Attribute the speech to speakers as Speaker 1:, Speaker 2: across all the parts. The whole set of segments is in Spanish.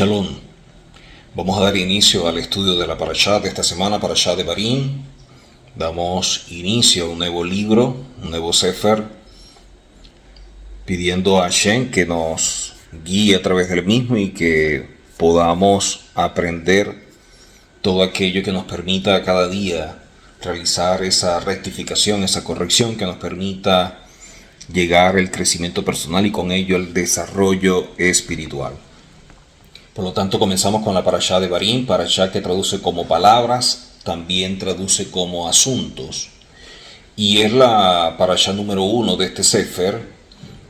Speaker 1: Shalom. Vamos a dar inicio al estudio de la parashá de esta semana, parashá de Barim. Damos inicio a un nuevo libro, un nuevo sefer, pidiendo a Hashem que nos guíe a través del mismo y que podamos aprender todo aquello que nos permita cada día realizar esa rectificación, esa corrección que nos permita llegar al crecimiento personal y con ello el desarrollo espiritual. Por lo tanto, comenzamos con la parashá de Barim, parashá que traduce como palabras, también traduce como asuntos. Y es la parashá número 1 de este sefer,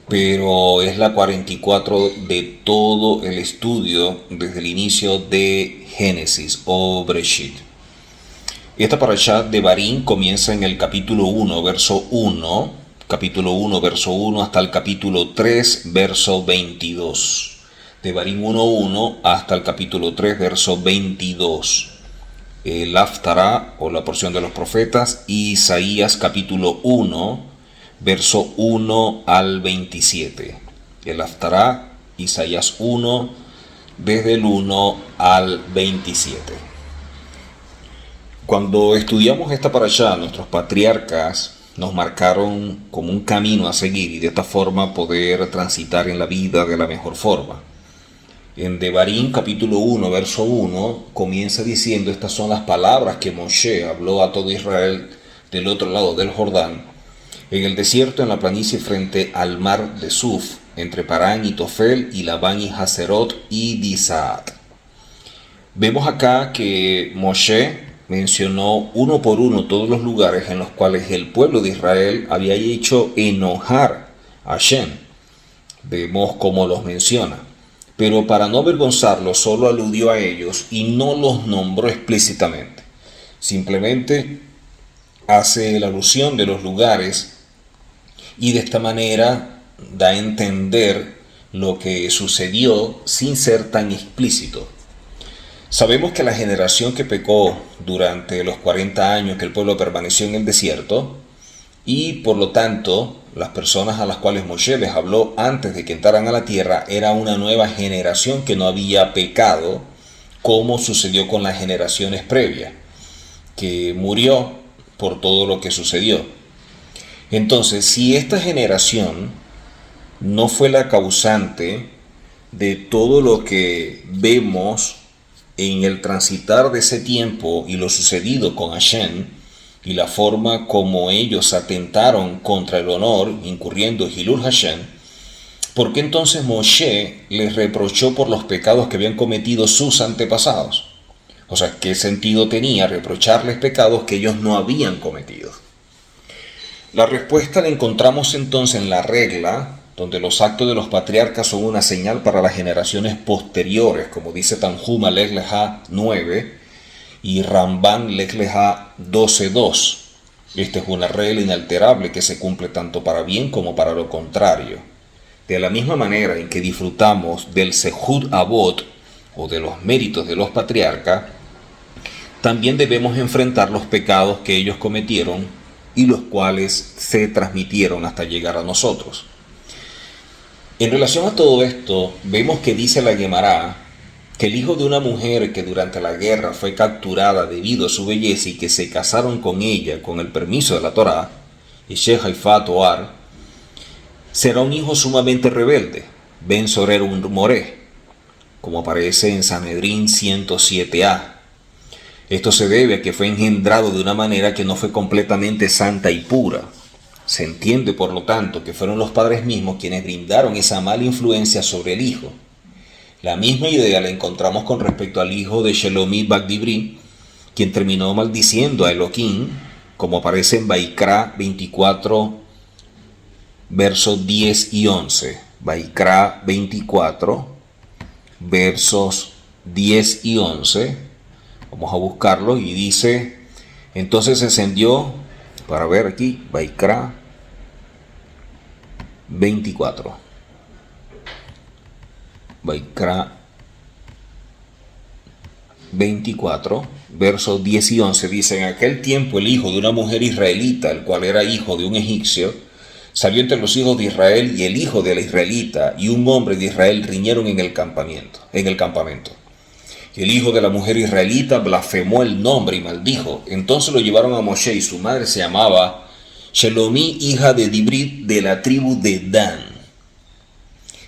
Speaker 1: pero es la 44 de todo el estudio desde el inicio de Génesis o Breshit. Esta parashá de Barim comienza en el capítulo 1, verso 1, hasta el capítulo 3, verso 22. De Barim 1.1 hasta el capítulo 3, verso 22. El Haftará, o la porción de los profetas, y Isaías capítulo 1, verso 1 al 27. El Haftará, Isaías 1, desde el 1 al 27. Cuando estudiamos esta parashá, nuestros patriarcas nos marcaron como un camino a seguir y de esta forma poder transitar en la vida de la mejor forma. En Devarim capítulo 1, verso 1, comienza diciendo: estas son las palabras que Moshe habló a todo Israel del otro lado del Jordán, en el desierto, en la planicie frente al mar de Suf, entre Parán y Tofel, y Labán y Haserot y Disaat. Vemos acá que Moshe mencionó uno por uno todos los lugares en los cuales el pueblo de Israel había hecho enojar a Hashem. Vemos cómo los menciona. Pero para no avergonzarlos, solo aludió a ellos y no los nombró explícitamente. Simplemente hace la alusión de los lugares y de esta manera da a entender lo que sucedió sin ser tan explícito. Sabemos que la generación que pecó durante los 40 años que el pueblo permaneció en el desierto, y por lo tanto las personas a las cuales Moshe les habló antes de que entraran a la tierra, era una nueva generación que no había pecado, como sucedió con las generaciones previas, que murió por todo lo que sucedió. Entonces, si esta generación no fue la causante de todo lo que vemos en el transitar de ese tiempo y lo sucedido con Hashem, y la forma como ellos atentaron contra el honor, incurriendo en Hilul Hashem, ¿por qué entonces Moshe les reprochó por los pecados que habían cometido sus antepasados? O sea, ¿qué sentido tenía reprocharles pecados que ellos no habían cometido? La respuesta la encontramos entonces en la regla, donde los actos de los patriarcas son una señal para las generaciones posteriores, como dice Tanhum Alech Leha 9, y Ramban Lech Leha 12.2. Esta es una regla inalterable que se cumple tanto para bien como para lo contrario. De la misma manera en que disfrutamos del Sehut Avot, o de los méritos de los patriarcas, también debemos enfrentar los pecados que ellos cometieron y los cuales se transmitieron hasta llegar a nosotros. En relación a todo esto, vemos que dice la Gemara que el hijo de una mujer que durante la guerra fue capturada debido a su belleza y que se casaron con ella con el permiso de la Torá, Isheh Haifat Oar, será un hijo sumamente rebelde, Ben Sorer un Moré, como aparece en Sanedrín 107a. Esto se debe a que fue engendrado de una manera que no fue completamente santa y pura. Se entiende, por lo tanto, que fueron los padres mismos quienes brindaron esa mala influencia sobre el hijo. La misma idea la encontramos con respecto al hijo de Shelomit Bagdibri, quien terminó maldiciendo a Elohim, como aparece en Vaikra 24, versos 10 y 11. Vaikra 24, versos 10 y 11. Vamos a buscarlo y dice: entonces descendió, para ver aquí, Vaikra 24. Vaikra 24, versos 10 y 11 dice: en aquel tiempo el hijo de una mujer israelita, el cual era hijo de un egipcio, Salió entre los hijos de Israel y el hijo de la israelita y un hombre de Israel riñeron en el campamento. Y el hijo de la mujer israelita blasfemó el nombre y maldijo. Entonces lo llevaron a Moshe y su madre se llamaba Shelomí, hija de Dibrit, de la tribu de Dan.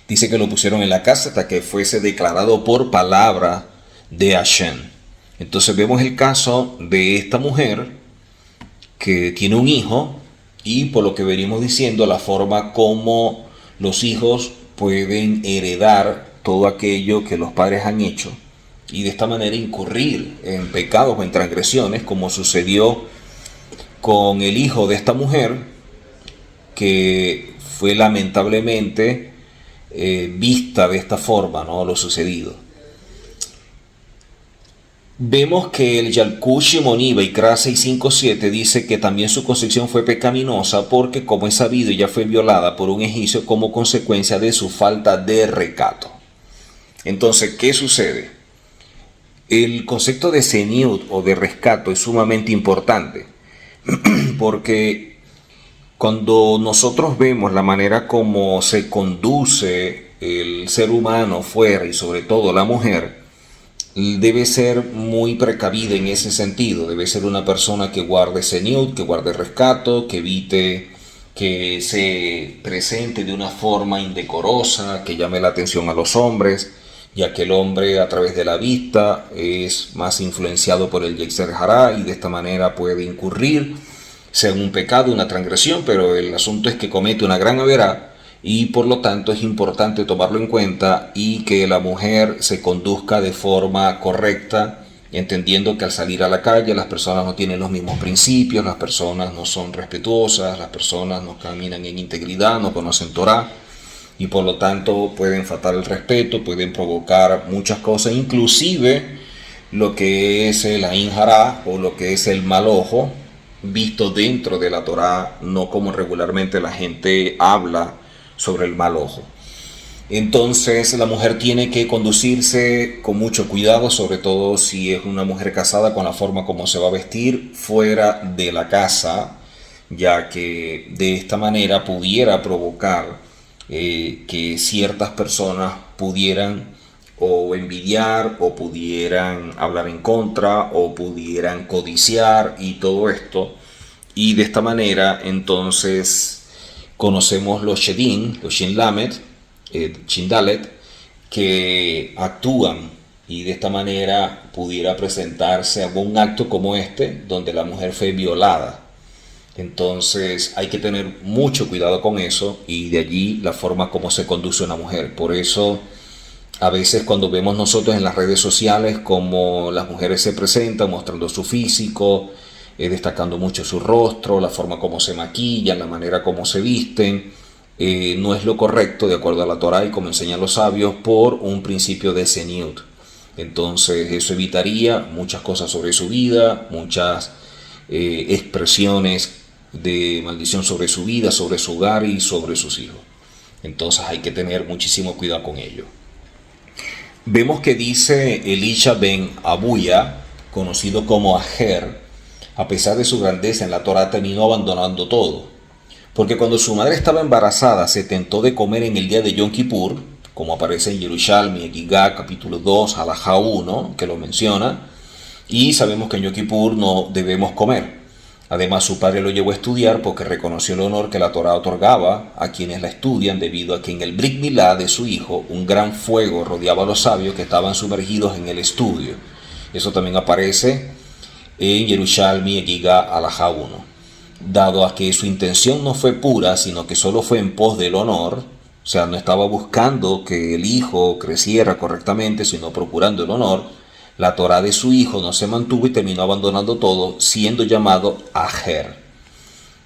Speaker 1: Dice que lo pusieron en la casa hasta que fuese declarado por palabra de Hashem. Entonces vemos el caso de esta mujer que tiene un hijo y por lo que venimos diciendo la forma como los hijos pueden heredar todo aquello que los padres han hecho y de esta manera incurrir en pecados o en transgresiones, como sucedió con el hijo de esta mujer, que fue lamentablemente vista de esta forma, ¿no? Lo sucedido. Vemos que el Yalkut Shimon Vaikra 6:5-7 dice que también su concepción fue pecaminosa porque, como es sabido, ella fue violada por un egipcio como consecuencia de su falta de recato. Entonces, ¿qué sucede? El concepto de seniut o de rescato es sumamente importante porque cuando nosotros vemos la manera como se conduce el ser humano fuera y sobre todo la mujer, debe ser muy precavida en ese sentido. Debe ser una persona que guarde seniut, que guarde rescato, que evite que se presente de una forma indecorosa, que llame la atención a los hombres, ya que el hombre a través de la vista es más influenciado por el Yetzer Hará y de esta manera puede incurrir, sea en un pecado, una transgresión, pero el asunto es que comete una gran averá y por lo tanto es importante tomarlo en cuenta y que la mujer se conduzca de forma correcta, entendiendo que al salir a la calle las personas no tienen los mismos principios, las personas no son respetuosas, las personas no caminan en integridad, no conocen Torah y por lo tanto pueden faltar el respeto, pueden provocar muchas cosas, inclusive lo que es el Ain Hará o lo que es el mal ojo, visto dentro de la Torah, no como regularmente la gente habla sobre el mal ojo. Entonces la mujer tiene que conducirse con mucho cuidado, sobre todo si es una mujer casada, con la forma como se va a vestir fuera de la casa, ya que de esta manera pudiera provocar que ciertas personas pudieran o envidiar o pudieran hablar en contra o pudieran codiciar y todo esto, y de esta manera entonces conocemos los Shedim, los Shin Lamed, Shin Dalet, que actúan y de esta manera pudiera presentarse un acto como este donde la mujer fue violada. Entonces hay que tener mucho cuidado con eso y de allí la forma como se conduce una mujer. Por eso a veces cuando vemos nosotros en las redes sociales como las mujeres se presentan mostrando su físico, destacando mucho su rostro, la forma como se maquillan, la manera como se visten, no es lo correcto de acuerdo a la Torah y como enseñan los sabios por un principio de seniut. Entonces eso evitaría muchas cosas sobre su vida, muchas expresiones de maldición sobre su vida, sobre su hogar y sobre sus hijos. Entonces hay que tener muchísimo cuidado con ello. Vemos que dice Elisha ben Abuya, conocido como Ajer, a pesar de su grandeza en la Torah, terminó abandonando todo. Porque cuando su madre estaba embarazada, se tentó de comer en el día de Yom Kippur, como aparece en Yerushalmi, Egigá, capítulo 2, Halajá 1, que lo menciona, y sabemos que en Yom Kippur no debemos comer. Además, su padre lo llevó a estudiar porque reconoció el honor que la Torah otorgaba a quienes la estudian, debido a que en el Brit Milá de su hijo un gran fuego rodeaba a los sabios que estaban sumergidos en el estudio. Eso también aparece en Yerushalmi, Egigá, Halajá 1. Dado a que su intención no fue pura, sino que solo fue en pos del honor, o sea, no estaba buscando que el hijo creciera correctamente, sino procurando el honor, la Torah de su hijo no se mantuvo y terminó abandonando todo, siendo llamado Ajer.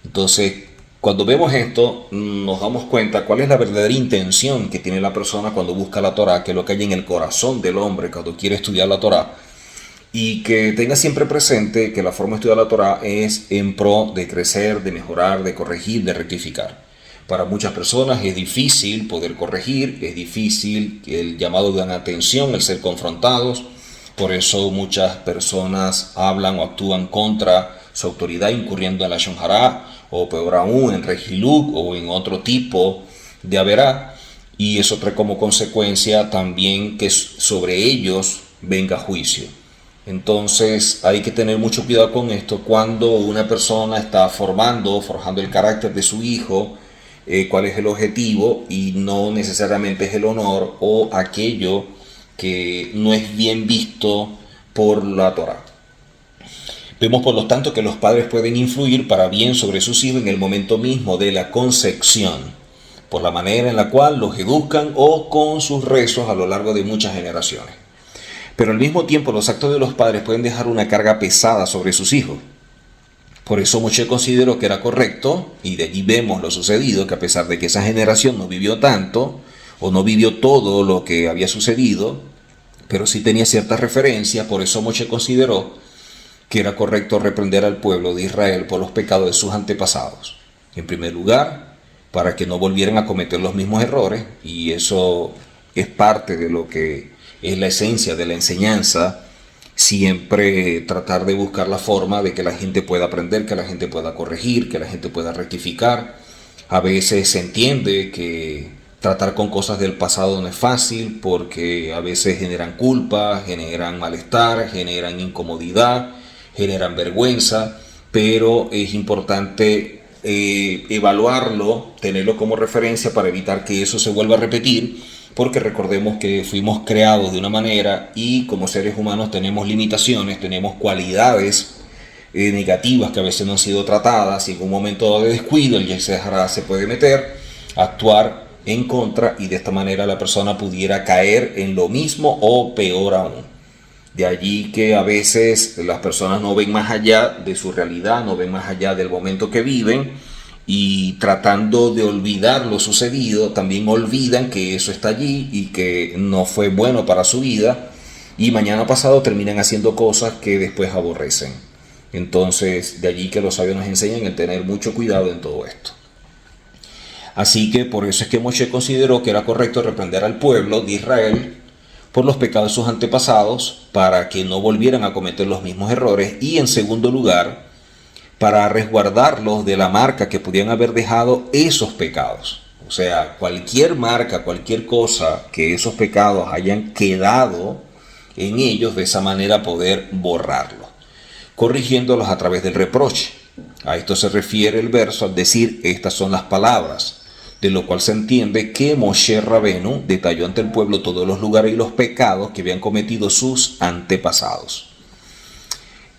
Speaker 1: Entonces, cuando vemos esto, nos damos cuenta cuál es la verdadera intención que tiene la persona cuando busca la Torah, que es lo que hay en el corazón del hombre cuando quiere estudiar la Torah, y que tenga siempre presente que la forma de estudiar la Torah es en pro de crecer, de mejorar, de corregir, de rectificar. Para muchas personas es difícil poder corregir, es difícil el llamado de atención, el ser confrontados. Por eso muchas personas hablan o actúan contra su autoridad, incurriendo en la Shon Hará o peor aún en Regiluk o en otro tipo de Averá, y eso trae como consecuencia también que sobre ellos venga juicio. Entonces hay que tener mucho cuidado con esto cuando una persona está forjando el carácter de su hijo, cuál es el objetivo, y no necesariamente es el honor o aquello que no es bien visto por la Torá. Vemos por lo tanto que los padres pueden influir para bien sobre sus hijos en el momento mismo de la concepción, por la manera en la cual los educan o con sus rezos a lo largo de muchas generaciones. Pero al mismo tiempo los actos de los padres pueden dejar una carga pesada sobre sus hijos. Por eso Moshe consideró que era correcto, y de allí vemos lo sucedido, que a pesar de que esa generación no vivió tanto, o no vivió todo lo que había sucedido, pero sí tenía cierta referencia. Por eso Moshe consideró que era correcto reprender al pueblo de Israel por los pecados de sus antepasados. En primer lugar, para que no volvieran a cometer los mismos errores, y eso es parte de lo que es la esencia de la enseñanza, siempre tratar de buscar la forma de que la gente pueda aprender, que la gente pueda corregir, que la gente pueda rectificar. A veces se entiende que tratar con cosas del pasado no es fácil porque a veces generan culpa, generan malestar, generan incomodidad, generan vergüenza, pero es importante evaluarlo, tenerlo como referencia para evitar que eso se vuelva a repetir, porque recordemos que fuimos creados de una manera y como seres humanos tenemos limitaciones, tenemos cualidades negativas que a veces no han sido tratadas, y en un momento de descuido el Yetzer Hara se puede meter, actuar en contra, y de esta manera la persona pudiera caer en lo mismo o peor aún. De allí que a veces las personas no ven más allá de su realidad, no ven más allá del momento que viven, y tratando de olvidar lo sucedido, también olvidan que eso está allí y que no fue bueno para su vida, y mañana pasado terminan haciendo cosas que después aborrecen. Entonces, de allí que los sabios nos enseñan el tener mucho cuidado en todo esto. Así que por eso es que Moshe consideró que era correcto reprender al pueblo de Israel por los pecados de sus antepasados, para que no volvieran a cometer los mismos errores, y en segundo lugar, para resguardarlos de la marca que pudieran haber dejado esos pecados. O sea, cualquier marca, cualquier cosa que esos pecados hayan quedado en ellos, de esa manera poder borrarlos, corrigiéndolos a través del reproche. A esto se refiere el verso al decir: estas son las palabras, de lo cual se entiende que Moshe Rabenu detalló ante el pueblo todos los lugares y los pecados que habían cometido sus antepasados.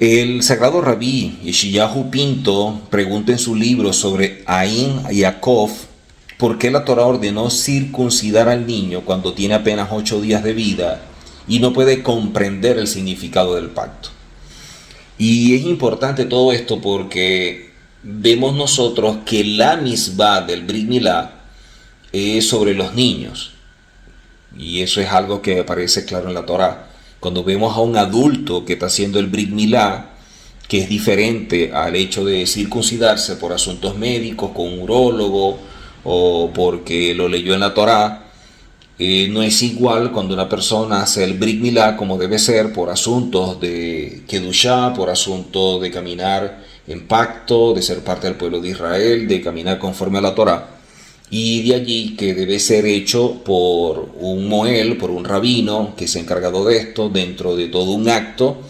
Speaker 1: El sagrado rabí Yeshayahu Pinto pregunta en su libro sobre Ain Yaakov por qué la Torah ordenó circuncidar al niño cuando tiene apenas 8 días de vida y no puede comprender el significado del pacto. Y es importante todo esto porque vemos nosotros que la misbah del Brit Milá es sobre los niños, y eso es algo que aparece claro en la Torah. Cuando vemos a un adulto que está haciendo el Brit Milá, que es diferente al hecho de circuncidarse por asuntos médicos con un urólogo o porque lo leyó en la Torah, no es igual cuando una persona hace el Brit Milá como debe ser por asuntos de Kedushá, por asuntos de caminar en pacto, de ser parte del pueblo de Israel, de caminar conforme a la Torah. Y de allí que debe ser hecho por un moel, por un rabino que se ha encargado de esto dentro de todo un acto,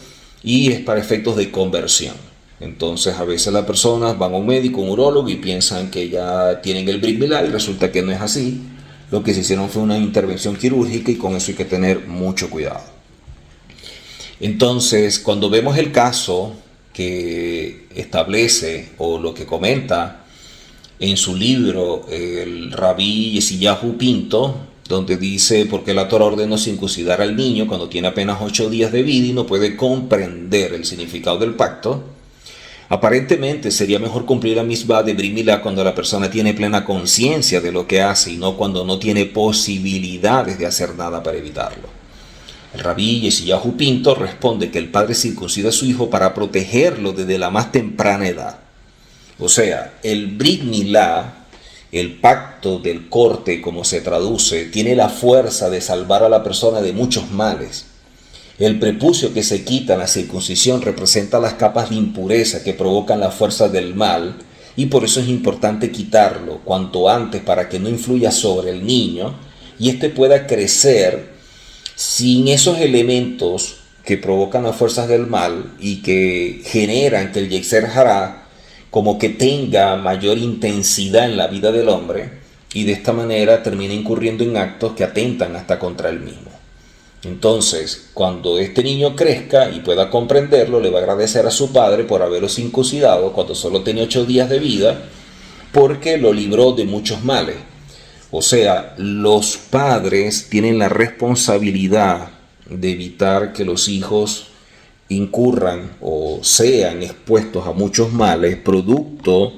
Speaker 1: y es para efectos de conversión. Entonces a veces las personas van a un médico, un urólogo, y piensan que ya tienen el Brit Milá, y resulta que no es así. Lo que se hicieron fue una intervención quirúrgica, y con eso hay que tener mucho cuidado. Entonces, cuando vemos el caso que establece o lo que comenta en su libro el rabí Yeshayahu Pinto, donde dice por qué la Torah ordenó circuncidar al niño cuando tiene apenas 8 días de vida y no puede comprender el significado del pacto, aparentemente sería mejor cumplir la misbah de Brit Milá cuando la persona tiene plena conciencia de lo que hace, y no cuando no tiene posibilidades de hacer nada para evitarlo. El rabí Yeshayahu Pinto responde que el padre circuncida a su hijo para protegerlo desde la más temprana edad. O sea, el Brit Milá, el pacto del corte, como se traduce, tiene la fuerza de salvar a la persona de muchos males. El prepucio que se quita en la circuncisión representa las capas de impureza que provocan la fuerza del mal y por eso es importante quitarlo cuanto antes para que no influya sobre el niño y éste pueda crecer sin esos elementos que provocan las fuerzas del mal y que generan que el Yetzer Hará como que tenga mayor intensidad en la vida del hombre y de esta manera termina incurriendo en actos que atentan hasta contra él mismo. Entonces, cuando este niño crezca y pueda comprenderlo, le va a agradecer a su padre por haberlo circuncidado cuando solo tenía 8 días de vida, porque lo libró de muchos males. O sea, los padres tienen la responsabilidad de evitar que los hijos incurran o sean expuestos a muchos males, producto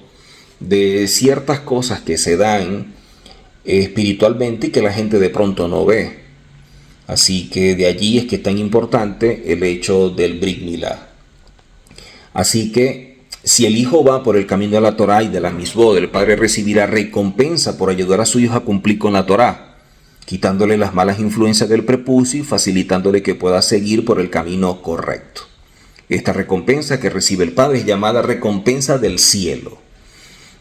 Speaker 1: de ciertas cosas que se dan espiritualmente y que la gente de pronto no ve. Así que de allí es que es tan importante el hecho del Brit Milá. Así que si el hijo va por el camino de la Torá y de la Misbod, el padre recibirá recompensa por ayudar a su hijo a cumplir con la Torá, quitándole las malas influencias del prepucio y facilitándole que pueda seguir por el camino correcto. Esta recompensa que recibe el padre es llamada recompensa del cielo.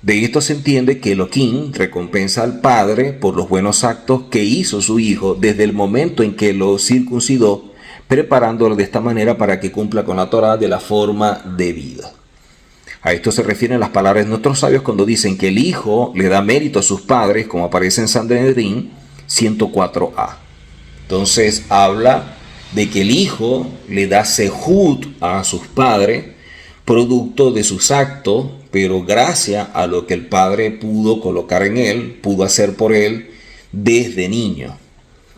Speaker 1: De esto se entiende que Elohim recompensa al padre por los buenos actos que hizo su hijo desde el momento en que lo circuncidó, preparándolo de esta manera para que cumpla con la Torá de la forma debida. A esto se refieren las palabras de nuestros sabios cuando dicen que el hijo le da mérito a sus padres, como aparece en Sanedrín 104a. Entonces habla de que el hijo le da sehut a sus padres, producto de sus actos, pero gracias a lo que el padre pudo colocar en él, pudo hacer por él desde niño.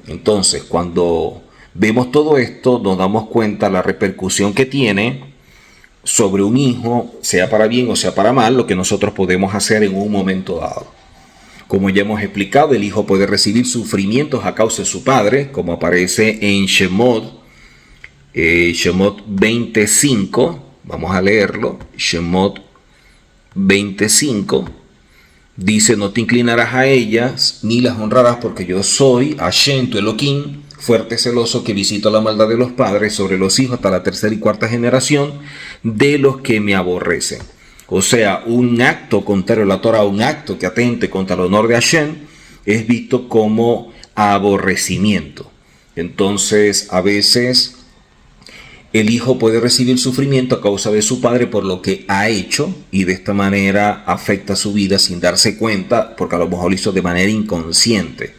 Speaker 1: Entonces, cuando vemos todo esto, nos damos cuenta la repercusión que tiene sobre un hijo, sea para bien o sea para mal, lo que nosotros podemos hacer en un momento dado. Como ya hemos explicado, el hijo puede recibir sufrimientos a causa de su padre, como aparece en Shemot 25. Vamos a leerlo. Shemot 25 dice: no te inclinarás a ellas ni las honrarás, porque yo soy Hashem tu Elohim, fuerte celoso, que visito la maldad de los padres sobre los hijos hasta la 3ª y 4ª generación de los que me aborrecen. O sea, un acto contrario a la Torah, un acto que atente contra el honor de Hashem, es visto como aborrecimiento. Entonces, a veces el hijo puede recibir sufrimiento a causa de su padre por lo que ha hecho, y de esta manera afecta su vida sin darse cuenta, porque a lo mejor lo hizo de manera inconsciente.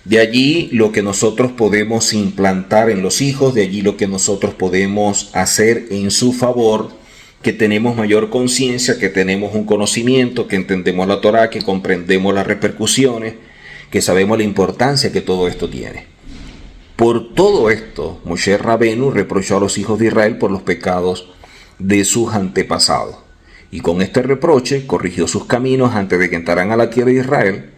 Speaker 1: De allí lo que nosotros podemos implantar en los hijos, de allí lo que nosotros podemos hacer en su favor, que tenemos mayor conciencia, que tenemos un conocimiento, que entendemos la Torá, que comprendemos las repercusiones, que sabemos la importancia que todo esto tiene. Por todo esto, Moshe Rabenu reprochó a los hijos de Israel por los pecados de sus antepasados. Y con este reproche corrigió sus caminos antes de que entraran a la tierra de Israel,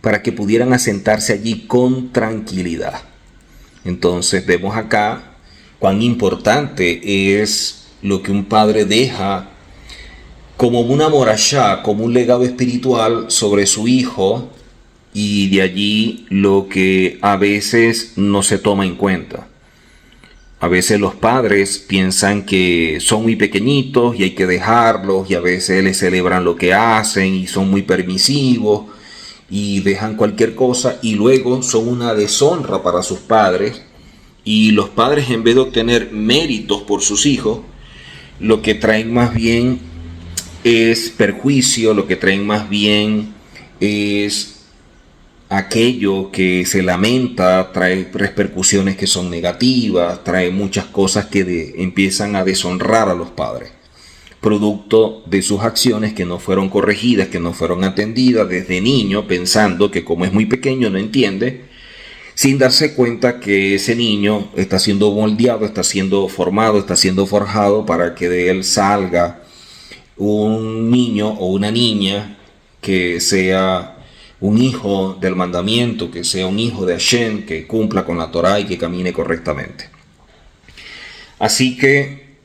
Speaker 1: para que pudieran asentarse allí con tranquilidad. Entonces vemos acá cuán importante es lo que un padre deja como una morashá, como un legado espiritual sobre su hijo, y de allí lo que a veces no se toma en cuenta. A veces los padres piensan que son muy pequeñitos y hay que dejarlos, y a veces les celebran lo que hacen y son muy permisivos y dejan cualquier cosa, y luego son una deshonra para sus padres, y los padres, en vez de obtener méritos por sus hijos, lo que traen más bien es perjuicio, lo que traen más bien es aquello que se lamenta, trae repercusiones que son negativas, trae muchas cosas que empiezan a deshonrar a los padres, producto de sus acciones que no fueron corregidas, que no fueron atendidas desde niño, pensando que como es muy pequeño no entiende, sin darse cuenta que ese niño está siendo moldeado, está siendo formado, está siendo forjado para que de él salga un niño o una niña que sea un hijo del mandamiento, que sea un hijo de Hashem, que cumpla con la Torá y que camine correctamente. Así que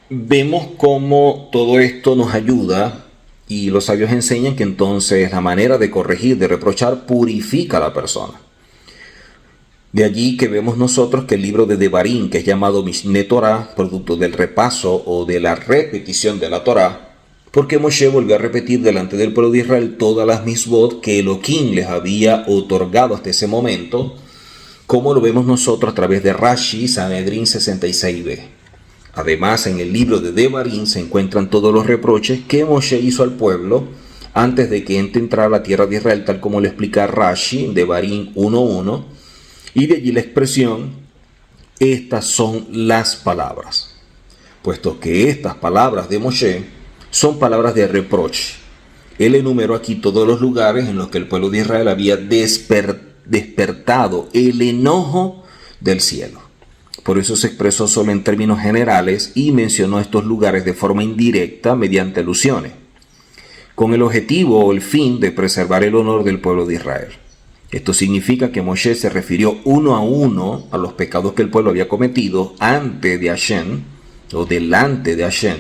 Speaker 1: vemos cómo todo esto nos ayuda, y los sabios enseñan que entonces la manera de corregir, de reprochar, purifica a la persona. De allí que vemos nosotros que el libro de Devarim, que es llamado Mishneh Torah, producto del repaso o de la repetición de la Torá, porque Moshe volvió a repetir delante del pueblo de Israel todas las misbot que Elohim les había otorgado hasta ese momento, como lo vemos nosotros a través de Rashi, Sanedrín 66b. Además, en el libro de Devarim se encuentran todos los reproches que Moshe hizo al pueblo antes de que entrara a la tierra de Israel, tal como lo explica Rashi en Devarim 1.1, y de allí la expresión, estas son las palabras, puesto que estas palabras de Moshe son palabras de reproche. Él enumeró aquí todos los lugares en los que el pueblo de Israel había despertado el enojo del cielo. Por eso se expresó solo en términos generales y mencionó estos lugares de forma indirecta mediante alusiones, con el objetivo o el fin de preservar el honor del pueblo de Israel. Esto significa que Moshe se refirió uno a uno a los pecados que el pueblo había cometido ante de Hashem o delante de Hashem,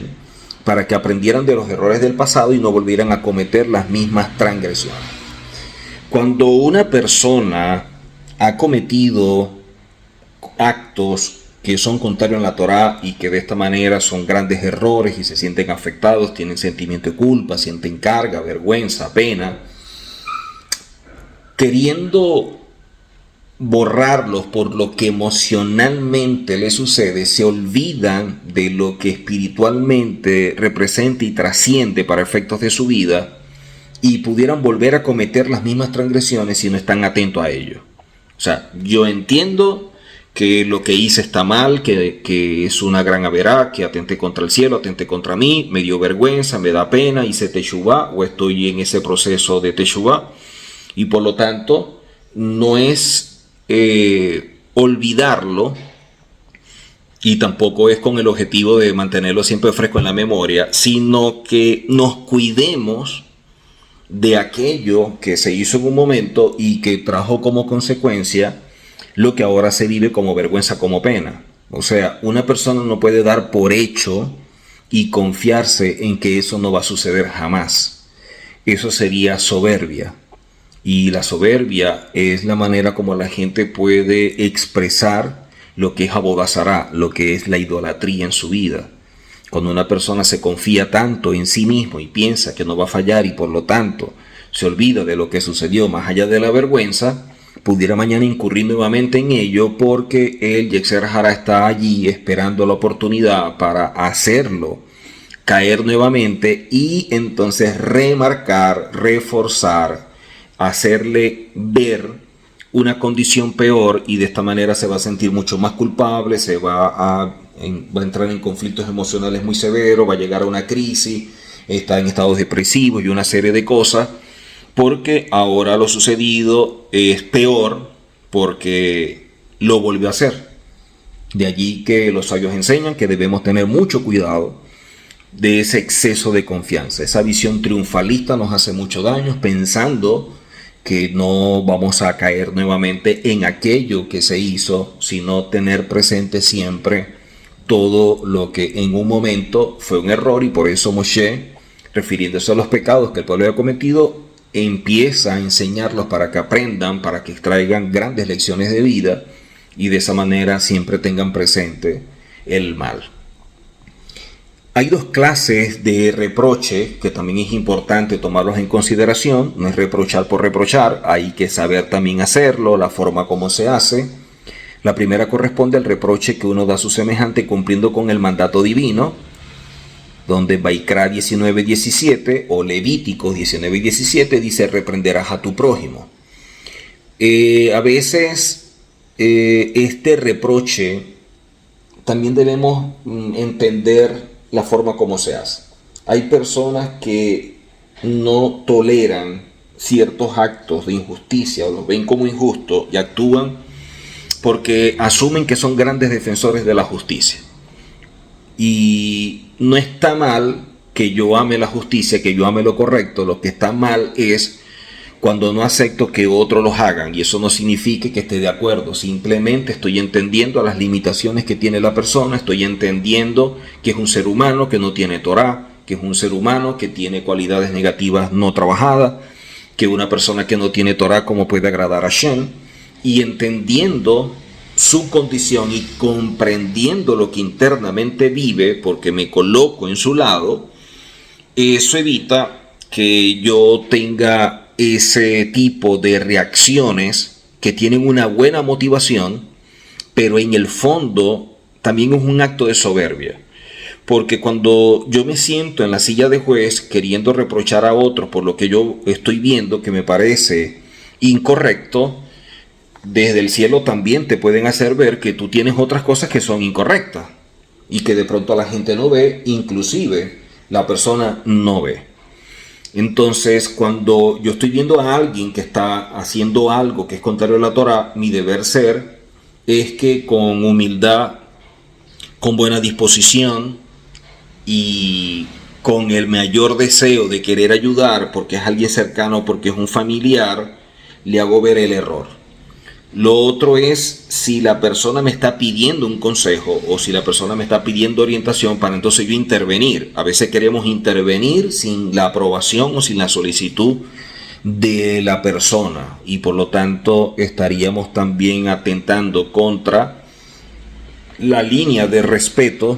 Speaker 1: para que aprendieran de los errores del pasado y no volvieran a cometer las mismas transgresiones. Cuando una persona ha cometido actos que son contrarios a la Torá y que de esta manera son grandes errores y se sienten afectados, tienen sentimiento de culpa, sienten carga, vergüenza, pena, queriendo borrarlos por lo que emocionalmente les sucede, se olvidan de lo que espiritualmente representa y trasciende para efectos de su vida y pudieran volver a cometer las mismas transgresiones si no están atentos a ello. O sea, yo entiendo que lo que hice está mal, que es una gran averá, que atenté contra el cielo, atenté contra mí, me dio vergüenza, me da pena, hice teshuvá o estoy en ese proceso de teshuvá y por lo tanto no es olvidarlo y tampoco es con el objetivo de mantenerlo siempre fresco en la memoria, sino que nos cuidemos de aquello que se hizo en un momento y que trajo como consecuencia lo que ahora se vive como vergüenza, como pena. O sea, una persona no puede dar por hecho y confiarse en que eso no va a suceder jamás. Eso sería soberbia. Y la soberbia es la manera como la gente puede expresar lo que es abodazará, lo que es la idolatría en su vida. Cuando una persona se confía tanto en sí mismo y piensa que no va a fallar y por lo tanto se olvida de lo que sucedió más allá de la vergüenza, pudiera mañana incurrir nuevamente en ello porque el Yetzer Hara está allí esperando la oportunidad para hacerlo caer nuevamente y entonces remarcar, reforzar, hacerle ver una condición peor y de esta manera se va a sentir mucho más culpable, va a entrar en conflictos emocionales muy severos, va a llegar a una crisis, está en estados depresivos y una serie de cosas, porque ahora lo sucedido es peor porque lo volvió a hacer. De allí que los sabios enseñan que debemos tener mucho cuidado de ese exceso de confianza. Esa visión triunfalista nos hace mucho daño pensando que no vamos a caer nuevamente en aquello que se hizo, sino tener presente siempre todo lo que en un momento fue un error y por eso Moshe, refiriéndose a los pecados que el pueblo había cometido, empieza a enseñarlos para que aprendan, para que extraigan grandes lecciones de vida y de esa manera siempre tengan presente el mal. Hay dos clases de reproche que también es importante tomarlos en consideración. No es reprochar por reprochar, hay que saber también hacerlo, la forma como se hace. La primera corresponde al reproche que uno da a su semejante cumpliendo con el mandato divino, donde Vaikra 19:17 o Levíticos 19:17 dice reprenderás a tu prójimo. A veces este reproche también debemos entender la forma como se hace. Hay personas que no toleran ciertos actos de injusticia o los ven como injustos y actúan porque asumen que son grandes defensores de la justicia. Y no está mal que yo ame la justicia, que yo ame lo correcto. Lo que está mal es cuando no acepto que otros los hagan, y eso no significa que esté de acuerdo, simplemente estoy entendiendo las limitaciones que tiene la persona, estoy entendiendo que es un ser humano que no tiene Torá, que es un ser humano que tiene cualidades negativas no trabajadas, que una persona que no tiene Torá cómo puede agradar a Hashem, y entendiendo su condición y comprendiendo lo que internamente vive, porque me coloco en su lado, Eso evita que yo tenga ese tipo de reacciones que tienen una buena motivación, pero en el fondo también es un acto de soberbia. Porque cuando yo me siento en la silla de juez queriendo reprochar a otros por lo que yo estoy viendo que me parece incorrecto, desde el cielo también te pueden hacer ver que tú tienes otras cosas que son incorrectas y que de pronto la gente no ve, inclusive la persona no ve. Entonces, cuando yo estoy viendo a alguien que está haciendo algo que es contrario a la Torah, mi deber ser es que con humildad, con buena disposición y con el mayor deseo de querer ayudar porque es alguien cercano, porque es un familiar, le hago ver el error. Lo otro es si la persona me está pidiendo un consejo o si la persona me está pidiendo orientación para entonces yo intervenir. A veces queremos intervenir sin la aprobación o sin la solicitud de la persona y por lo tanto estaríamos también atentando contra la línea de respeto,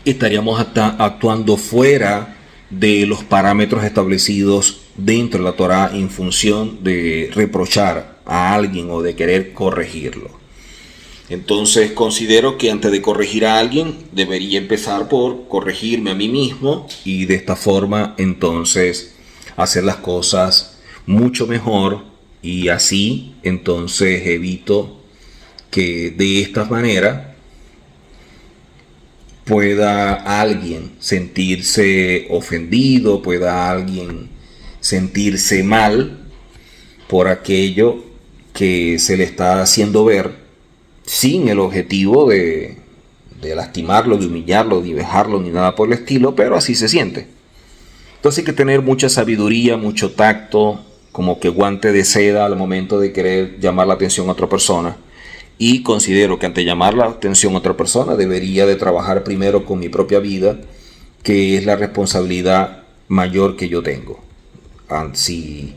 Speaker 1: estaríamos actuando fuera de los parámetros establecidos dentro de la Torah en función de reprochar a alguien o de querer corregirlo. Entonces considero que antes de corregir a alguien debería empezar por corregirme a mí mismo y de esta forma entonces hacer las cosas mucho mejor y así entonces evito que de esta manera pueda alguien sentirse ofendido, pueda alguien sentirse mal por aquello que se le está haciendo ver sin el objetivo de lastimarlo, de humillarlo, de dejarlo ni nada por el estilo, pero así se siente. Entonces hay que tener mucha sabiduría, mucho tacto, como que guante de seda al momento de querer llamar la atención a otra persona. Y considero que ante llamar la atención a otra persona debería de trabajar primero con mi propia vida, que es la responsabilidad mayor que yo tengo. Si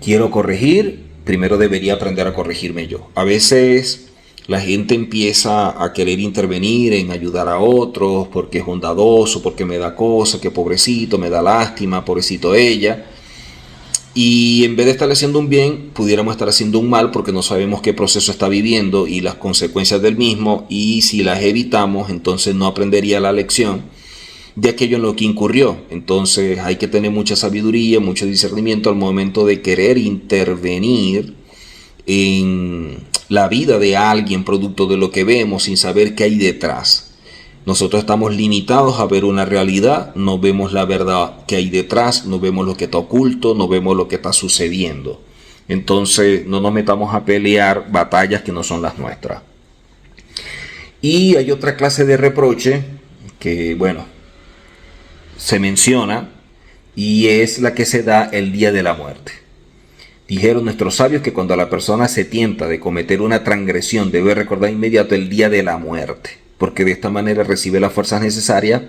Speaker 1: quiero corregir, primero debería aprender a corregirme yo. A veces la gente empieza a querer intervenir en ayudar a otros porque es bondadoso, porque me da cosas, que pobrecito, me da lástima, pobrecito ella. Y en vez de estar haciendo un bien, pudiéramos estar haciendo un mal porque no sabemos qué proceso está viviendo y las consecuencias del mismo. Y si las evitamos, entonces no aprendería la lección de aquello en lo que incurrió. Entonces hay que tener mucha sabiduría, mucho discernimiento al momento de querer intervenir en la vida de alguien producto de lo que vemos sin saber qué hay detrás. Nosotros estamos limitados a ver una realidad, no vemos la verdad que hay detrás, no vemos lo que está oculto, no vemos lo que está sucediendo. Entonces no nos metamos a pelear batallas que no son las nuestras. Y hay otra clase de reproche que, bueno, se menciona y es la que se da el día de la muerte. Dijeron nuestros sabios que cuando la persona se tienta de cometer una transgresión debe recordar inmediato el día de la muerte, porque de esta manera recibe las fuerzas necesarias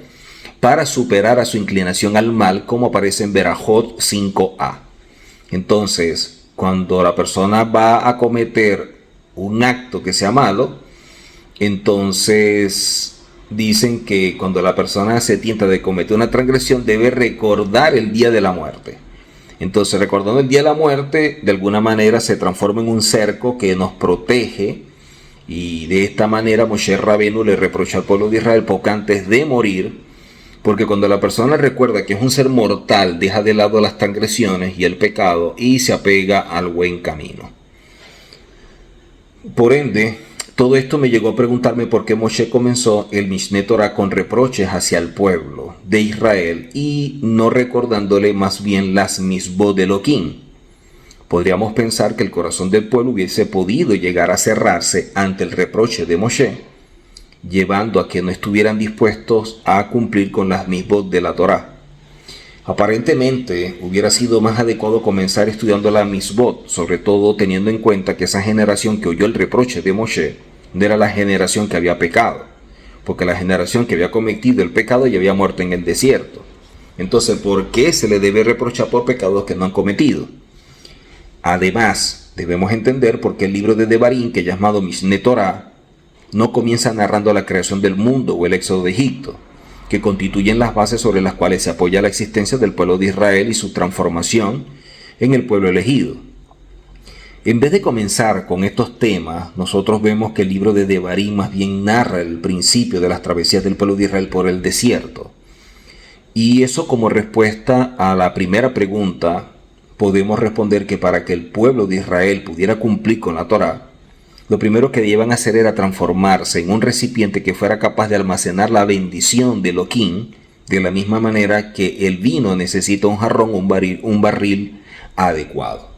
Speaker 1: para superar a su inclinación al mal, como aparece en Berajot 5a. Entonces, cuando la persona va a cometer un acto que sea malo, entonces dicen que cuando la persona se tienta de cometer una transgresión debe recordar el día de la muerte. Entonces, recordando el día de la muerte, de alguna manera se transforma en un cerco que nos protege. Y de esta manera Moshe Rabenu le reprocha al pueblo de Israel poco antes de morir, porque cuando la persona recuerda que es un ser mortal, deja de lado las transgresiones y el pecado y se apega al buen camino. Por ende, todo esto me llegó a preguntarme por qué Moshe comenzó el Mishneh Torah con reproches hacia el pueblo de Israel y no recordándole más bien las misbot de Elohim. Podríamos pensar que el corazón del pueblo hubiese podido llegar a cerrarse ante el reproche de Moshe, llevando a que no estuvieran dispuestos a cumplir con las misbot de la Torá. Aparentemente hubiera sido más adecuado comenzar estudiando la misbot, sobre todo teniendo en cuenta que esa generación que oyó el reproche de Moshe no era la generación que había pecado, porque la generación que había cometido el pecado ya había muerto en el desierto. Entonces, ¿por qué se le debe reprochar por pecados que no han cometido? Además, debemos entender por qué el libro de Devarim, que es llamado Mishneh Torah, no comienza narrando la creación del mundo o el éxodo de Egipto. que constituyen las bases sobre las cuales se apoya la existencia del pueblo de Israel y su transformación en el pueblo elegido. En vez de comenzar con estos temas, nosotros vemos que el libro de Devarim más bien narra el principio de las travesías del pueblo de Israel por el desierto. Y eso, como respuesta a la primera pregunta, podemos responder que para que el pueblo de Israel pudiera cumplir con la Torá, lo primero que debían hacer era transformarse en un recipiente que fuera capaz de almacenar la bendición de Elohim, de la misma manera que el vino necesita un jarrón, un barril adecuado.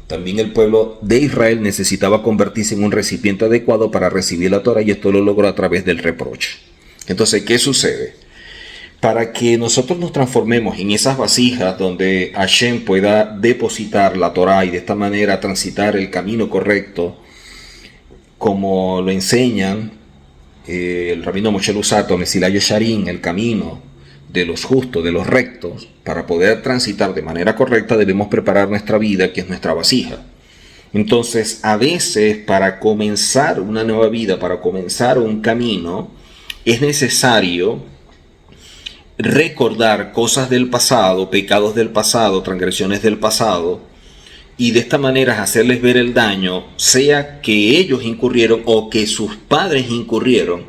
Speaker 1: También el pueblo de Israel necesitaba convertirse en un recipiente adecuado para recibir la Torá, y esto lo logró a través del reproche. Entonces, ¿qué sucede? Para que nosotros nos transformemos en esas vasijas donde Hashem pueda depositar la Torá y de esta manera transitar el camino correcto, como lo enseñan el rabino Moshe Luzzatto, Mesilat Yesharim, el camino de los justos, de los rectos, para poder transitar de manera correcta debemos preparar nuestra vida, que es nuestra vasija. Entonces, a veces para comenzar una nueva vida, para comenzar un camino, es necesario recordar cosas del pasado, pecados del pasado, transgresiones del pasado, y de esta manera hacerles ver el daño, sea que ellos incurrieron o que sus padres incurrieron,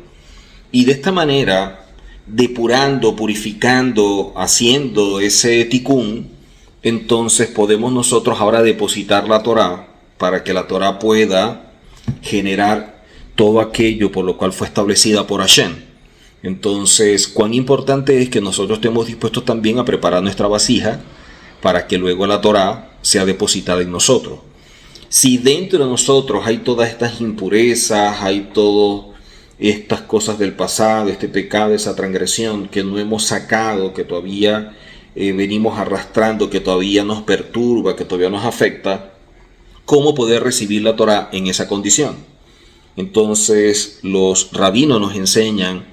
Speaker 1: y de esta manera, depurando, purificando, haciendo ese tikkun, entonces podemos nosotros ahora depositar la Torá para que la Torá pueda generar todo aquello por lo cual fue establecida por Hashem. Entonces, cuán importante es que nosotros estemos dispuestos también a preparar nuestra vasija para que luego la Torá sea depositada en nosotros. Si dentro de nosotros hay todas estas impurezas, hay todas estas cosas del pasado, este pecado, esa transgresión que no hemos sacado, que todavía venimos arrastrando, que todavía nos perturba, que todavía nos afecta, ¿cómo poder recibir la Torá en esa condición? Entonces los rabinos nos enseñan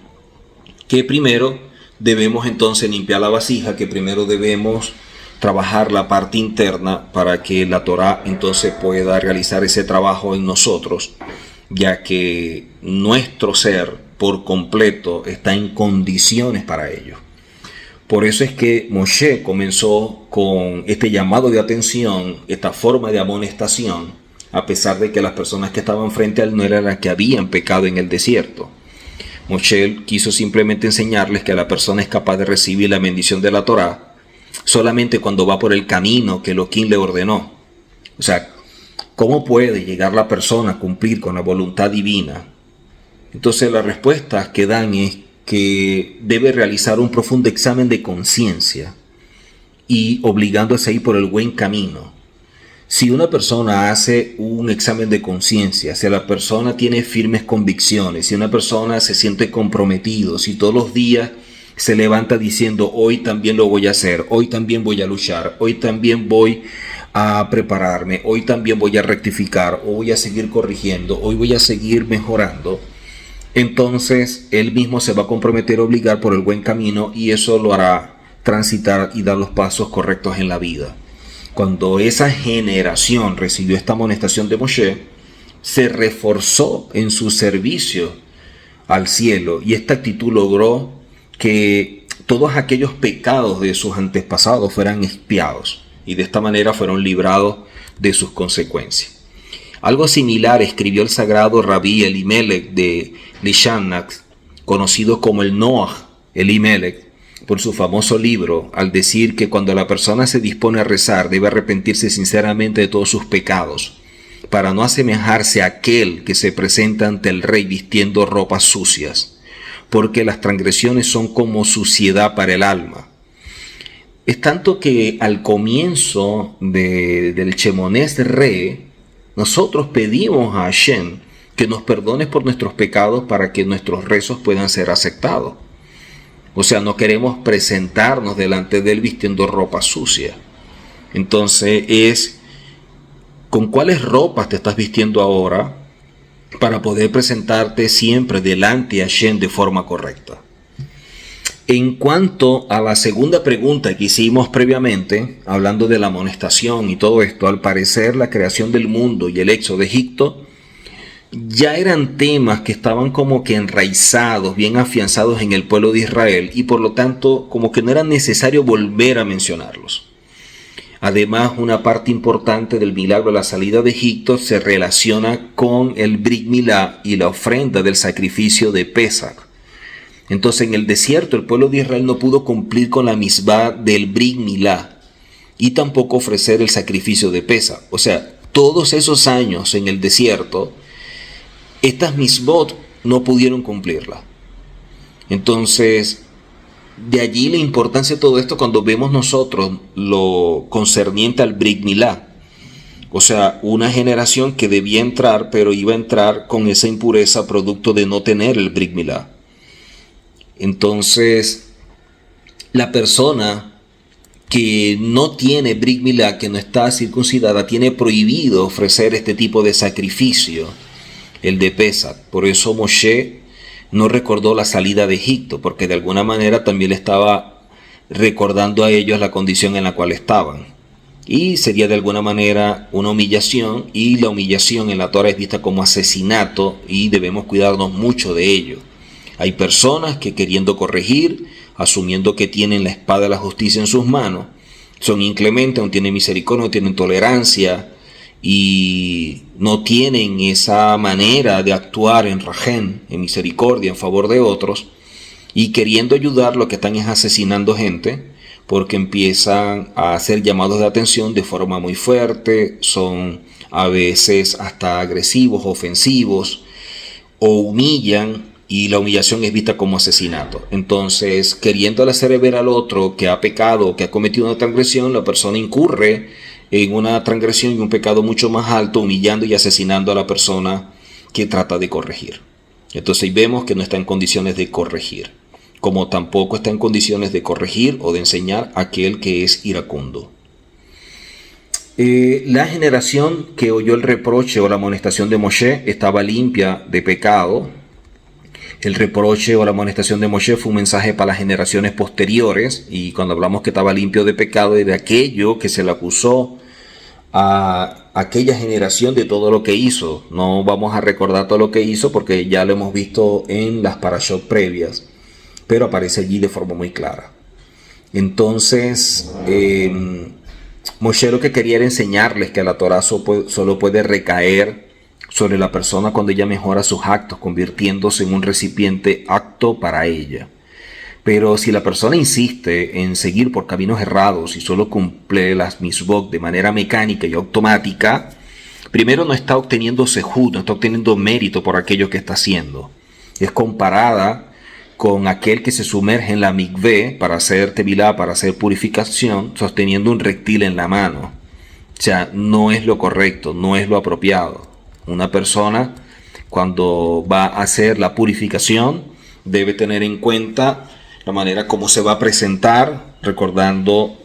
Speaker 1: que primero debemos entonces limpiar la vasija, que primero debemos trabajar la parte interna para que la Torá entonces pueda realizar ese trabajo en nosotros, ya que nuestro ser por completo está en condiciones para ello. Por eso es que Moshe comenzó con este llamado de atención, esta forma de amonestación, a pesar de que las personas que estaban frente a él no eran las que habían pecado en el desierto. Moshe quiso simplemente enseñarles que la persona es capaz de recibir la bendición de la Torá solamente cuando va por el camino que Elohim le ordenó. O sea, ¿cómo puede llegar la persona a cumplir con la voluntad divina? Entonces las respuestas que dan es que debe realizar un profundo examen de conciencia y obligándose a ir por el buen camino. Si una persona hace un examen de conciencia, si la persona tiene firmes convicciones, si una persona se siente comprometido, si todos los días se levanta diciendo hoy también lo voy a hacer, hoy también voy a luchar, hoy también voy a prepararme, hoy también voy a rectificar, hoy voy a seguir corrigiendo, hoy voy a seguir mejorando, entonces él mismo se va a comprometer a obligar por el buen camino y eso lo hará transitar y dar los pasos correctos en la vida. Cuando esa generación recibió esta amonestación de Moshe, se reforzó en su servicio al cielo y esta actitud logró que todos aquellos pecados de sus antepasados fueran expiados y de esta manera fueron librados de sus consecuencias. Algo similar escribió el sagrado Rabí Elimelech de Lishanak, conocido como el Noach Elimelech, por su famoso libro, al decir que cuando la persona se dispone a rezar debe arrepentirse sinceramente de todos sus pecados, para no asemejarse a aquel que se presenta ante el rey vistiendo ropas sucias, porque las transgresiones son como suciedad para el alma. Es tanto que al comienzo del Shemoneh Esrei, nosotros pedimos a Hashem que nos perdone por nuestros pecados para que nuestros rezos puedan ser aceptados. O sea, no queremos presentarnos delante de él vistiendo ropa sucia. Entonces es, ¿con cuáles ropas te estás vistiendo ahora para poder presentarte siempre delante de Hashem de forma correcta? En cuanto a la segunda pregunta que hicimos previamente, hablando de la amonestación y todo esto, al parecer la creación del mundo y el éxodo de Egipto ya eran temas que estaban como que enraizados, bien afianzados en el pueblo de Israel, y por lo tanto como que no era necesario volver a mencionarlos. Además, una parte importante del milagro de la salida de Egipto se relaciona con el Brit Milá y la ofrenda del sacrificio de Pesach. Entonces, en el desierto el pueblo de Israel no pudo cumplir con la misbah del Brit Milá y tampoco ofrecer el sacrificio de Pesach. O sea, todos esos años en el desierto, estas misbot no pudieron cumplirla. Entonces, de allí la importancia de todo esto cuando vemos nosotros lo concerniente al Brit Milá. O sea, una generación que debía entrar, pero iba a entrar con esa impureza producto de no tener el Brit Milá. Entonces, la persona que no tiene Brit Milá, que no está circuncidada, tiene prohibido ofrecer este tipo de sacrificio, el de Pesach. Por eso Moshe no recordó la salida de Egipto, porque de alguna manera también le estaba recordando a ellos la condición en la cual estaban. Y sería de alguna manera una humillación, y la humillación en la Torah es vista como asesinato, y debemos cuidarnos mucho de ello. Hay personas que, queriendo corregir, asumiendo que tienen la espada de la justicia en sus manos, son inclementes, no tienen misericordia, no tienen tolerancia, y no tienen esa manera de actuar en rajén, en misericordia, en favor de otros, y queriendo ayudar, lo que están es asesinando gente, porque empiezan a hacer llamados de atención de forma muy fuerte, son a veces hasta agresivos, ofensivos, o humillan, y la humillación es vista como asesinato. Entonces, queriéndole hacer ver al otro que ha pecado, que ha cometido una transgresión, la persona incurre en una transgresión y un pecado mucho más alto, humillando y asesinando a la persona que trata de corregir. Entonces vemos que no está en condiciones de corregir, como tampoco está en condiciones de corregir o de enseñar a aquel que es iracundo. La generación que oyó el reproche o la amonestación de Moshe estaba limpia de pecado. El reproche o la amonestación de Moshe fue un mensaje para las generaciones posteriores, y cuando hablamos que estaba limpio de pecado, es de aquello que se le acusó a aquella generación de todo lo que hizo. No vamos a recordar todo lo que hizo porque ya lo hemos visto en las parashot previas, pero aparece allí de forma muy clara. Entonces, Moshe lo que quería era enseñarles que la Torah solo puede recaer sobre la persona cuando ella mejora sus actos, convirtiéndose en un recipiente apto para ella. Pero si la persona insiste en seguir por caminos errados y solo cumple las misbot de manera mecánica y automática, primero no está obteniendo sehut, no está obteniendo mérito por aquello que está haciendo. Es comparada con aquel que se sumerge en la mikvé para hacer tevilá, para hacer purificación, sosteniendo un reptil en la mano. O sea, no es lo correcto, no es lo apropiado. Una persona, cuando va a hacer la purificación, debe tener en cuenta la manera como se va a presentar, recordando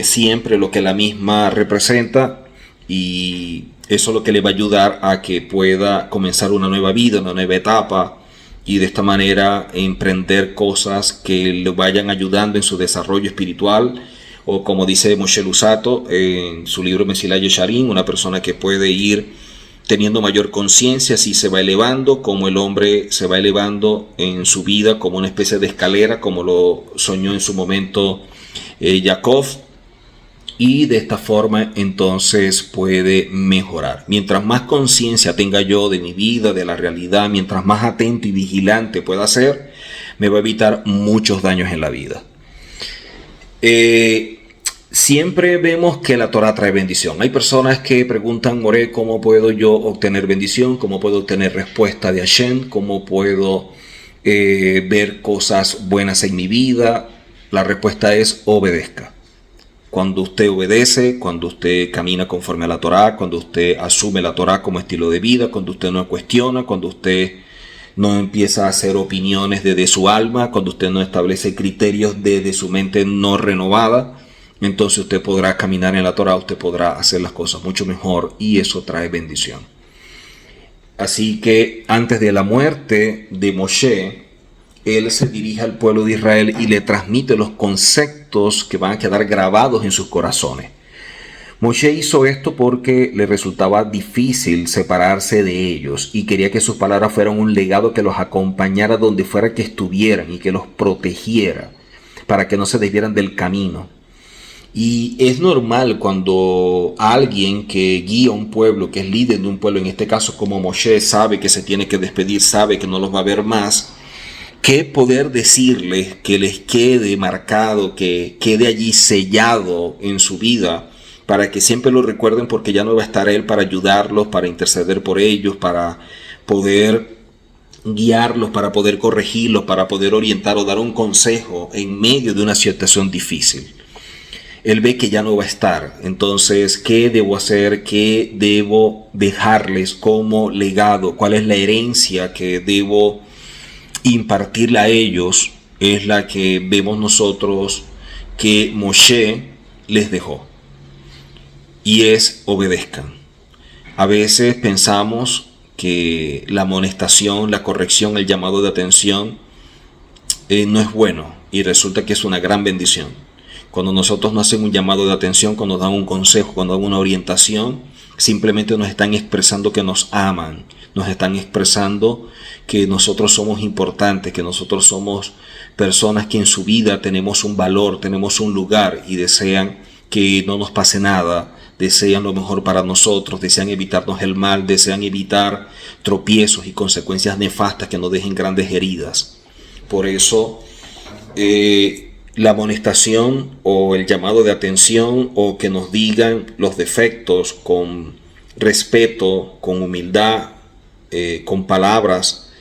Speaker 1: siempre lo que la misma representa, y eso es lo que le va a ayudar a que pueda comenzar una nueva vida, una nueva etapa, y de esta manera emprender cosas que le vayan ayudando en su desarrollo espiritual, o como dice Moshe Luzzatto en su libro Mesilá Yesharim, una persona que puede ir teniendo mayor conciencia, si se va elevando, como el hombre se va elevando en su vida como una especie de escalera, como lo soñó en su momento Jacob, y de esta forma entonces puede mejorar. Mientras más conciencia tenga yo de mi vida, de la realidad, mientras más atento y vigilante pueda ser, me va a evitar muchos daños en la vida. Siempre vemos que la Torah trae bendición. Hay personas que preguntan, More, ¿cómo puedo yo obtener bendición? ¿Cómo puedo obtener respuesta de Hashem? ¿Cómo puedo ver cosas buenas en mi vida? La respuesta es obedezca. Cuando usted obedece, cuando usted camina conforme a la Torah, cuando usted asume la Torah como estilo de vida, cuando usted no cuestiona, cuando usted no empieza a hacer opiniones desde su alma, cuando usted no establece criterios desde su mente no renovada, entonces usted podrá caminar en la Torah, usted podrá hacer las cosas mucho mejor, y eso trae bendición. Así que antes de la muerte de Moshe, él se dirige al pueblo de Israel y le transmite los conceptos que van a quedar grabados en sus corazones. Moshe hizo esto porque le resultaba difícil separarse de ellos y quería que sus palabras fueran un legado que los acompañara donde fuera que estuvieran y que los protegiera para que no se desvieran del camino. Y es normal cuando alguien que guía un pueblo, que es líder de un pueblo, en este caso como Moshe, sabe que se tiene que despedir, sabe que no los va a ver más, que poder decirles que les quede marcado, que quede allí sellado en su vida, para que siempre lo recuerden, porque ya no va a estar Él para ayudarlos, para interceder por ellos, para poder guiarlos, para poder corregirlos, para poder orientar o dar un consejo en medio de una situación difícil. Él ve que ya no va a estar. Entonces, ¿qué debo hacer? ¿Qué debo dejarles como legado? ¿Cuál es la herencia que debo impartirle a ellos? Es la que vemos nosotros que Moshe les dejó. Y es: obedezcan. A veces pensamos que la amonestación, la corrección, el llamado de atención no es bueno, y resulta que es una gran bendición. Cuando nosotros nos hacen un llamado de atención, cuando nos dan un consejo, cuando dan una orientación, simplemente nos están expresando que nos aman, nos están expresando que nosotros somos importantes, que nosotros somos personas que en su vida tenemos un valor, tenemos un lugar, y desean que no nos pase nada, desean lo mejor para nosotros, desean evitarnos el mal, desean evitar tropiezos y consecuencias nefastas que nos dejen grandes heridas. Por eso la amonestación o el llamado de atención, o que nos digan los defectos con respeto, con humildad, con palabras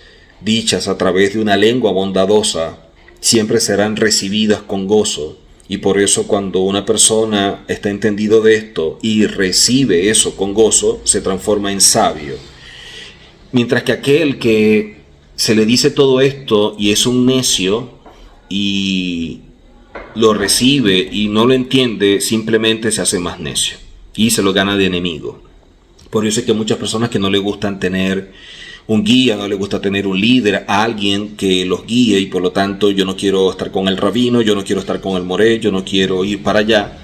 Speaker 1: dichas a través de una lengua bondadosa, siempre serán recibidas con gozo. Y por eso, cuando una persona está entendido de esto y recibe eso con gozo, se transforma en sabio. Mientras que aquel que se le dice todo esto y es un necio y lo recibe y no lo entiende, simplemente se hace más necio y se lo gana de enemigo. Por eso es que muchas personas que no les gustan tener un guía, no les gusta tener un líder, a alguien que los guíe, y por lo tanto yo no quiero estar con el rabino, yo no quiero estar con el moré, yo no quiero ir para allá,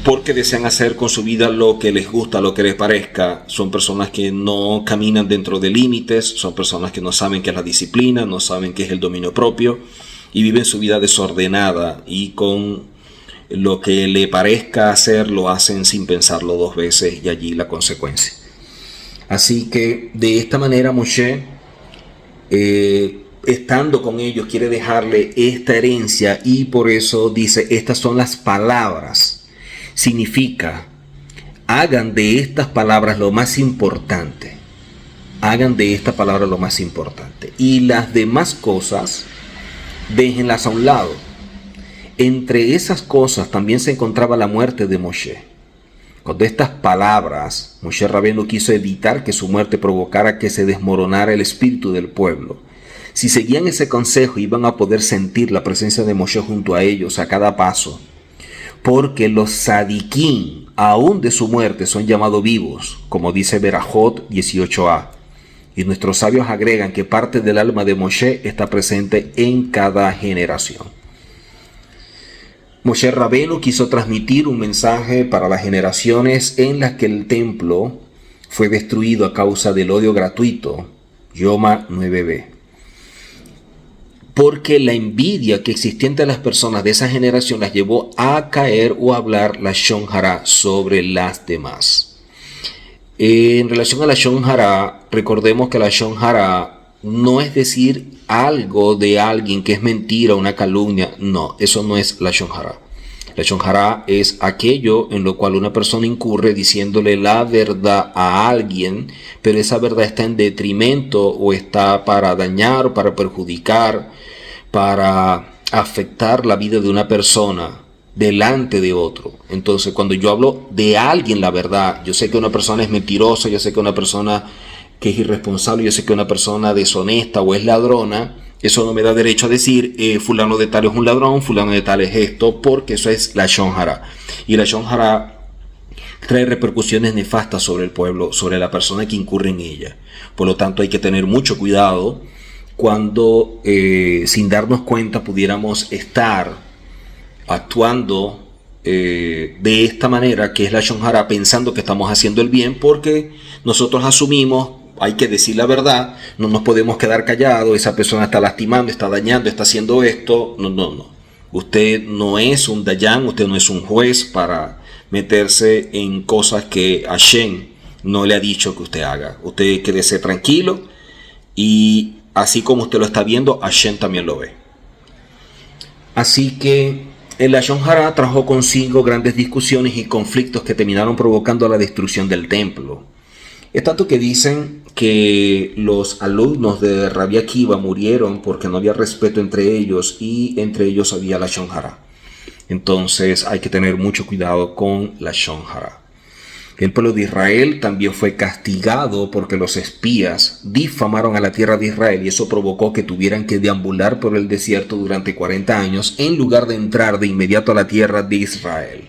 Speaker 1: porque desean hacer con su vida lo que les gusta, lo que les parezca. Son personas que no caminan dentro de límites, son personas que no saben qué es la disciplina, no saben qué es el dominio propio, y viven su vida desordenada, y con lo que le parezca hacer lo hacen sin pensarlo dos veces, y allí la consecuencia. Así que de esta manera Moshe, estando con ellos, quiere dejarle esta herencia, y por eso dice: estas son las palabras. Significa: hagan de estas palabras lo más importante. Hagan de esta palabra lo más importante. Y las demás cosas, déjenlas a un lado. Entre esas cosas también se encontraba la muerte de Moshe. Con estas palabras, Moshe Rabenu quiso evitar que su muerte provocara que se desmoronara el espíritu del pueblo. Si seguían ese consejo, iban a poder sentir la presencia de Moshe junto a ellos a cada paso, porque los sadiquín, aún de su muerte, son llamados vivos, como dice Berajot 18a. Y nuestros sabios agregan que parte del alma de Moshe está presente en cada generación. Moshe Rabenu quiso transmitir un mensaje para las generaciones en las que el templo fue destruido a causa del odio gratuito, Yoma 9b. Porque la envidia que existía entre las personas de esa generación las llevó a caer o a hablar la Lashon Hara sobre las demás. En relación a la Lashon Hara, recordemos que la Lashon Hara no es decir algo de alguien que es mentira, una calumnia. No, eso no es la Lashon Hara. La Lashon Hara es aquello en lo cual una persona incurre diciéndole la verdad a alguien, pero esa verdad está en detrimento, o está para dañar o para perjudicar, para afectar la vida de una persona delante de otro. Entonces, cuando yo hablo de alguien la verdad, yo sé que una persona es mentirosa, yo sé que una persona que es irresponsable, yo sé que una persona deshonesta o es ladrona, eso no me da derecho a decir fulano de tal es un ladrón, fulano de tal es esto, porque eso es la Lashon Hara. Y la Lashon Hara trae repercusiones nefastas sobre el pueblo, sobre la persona que incurre en ella. Por lo tanto, hay que tener mucho cuidado cuando sin darnos cuenta pudiéramos estar actuando de esta manera, que es la Lashon Hara, pensando que estamos haciendo el bien, porque nosotros asumimos, hay que decir la verdad, no nos podemos quedar callados, esa persona está lastimando, está dañando, está haciendo esto. No. Usted no es un dayan, usted no es un juez para meterse en cosas que Hashem no le ha dicho que usted haga. Usted quédese tranquilo, y así como usted lo está viendo, Hashem también lo ve. Así que el Lashon Hara trajo consigo grandes discusiones y conflictos que terminaron provocando la destrucción del templo. Es tanto que dicen que los alumnos de Rabbi Akiva murieron porque no había respeto entre ellos, y entre ellos había Lashon Hara. Entonces hay que tener mucho cuidado con Lashon Hara. El pueblo de Israel también fue castigado porque los espías difamaron a la tierra de Israel, y eso provocó que tuvieran que deambular por el desierto durante 40 años en lugar de entrar de inmediato a la tierra de Israel.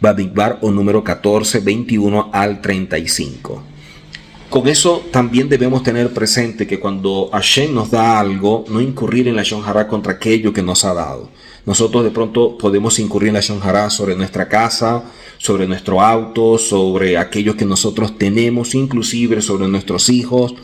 Speaker 1: Bamidbar, o número 14, 21 al 35. Con eso también debemos tener presente que cuando Hashem nos da algo, no incurrir en la Lashon Hara contra aquello que nos ha dado. Nosotros de pronto podemos incurrir en la Lashon Hara sobre nuestra casa, sobre nuestro auto, sobre aquellos que nosotros tenemos, inclusive sobre nuestros hijos,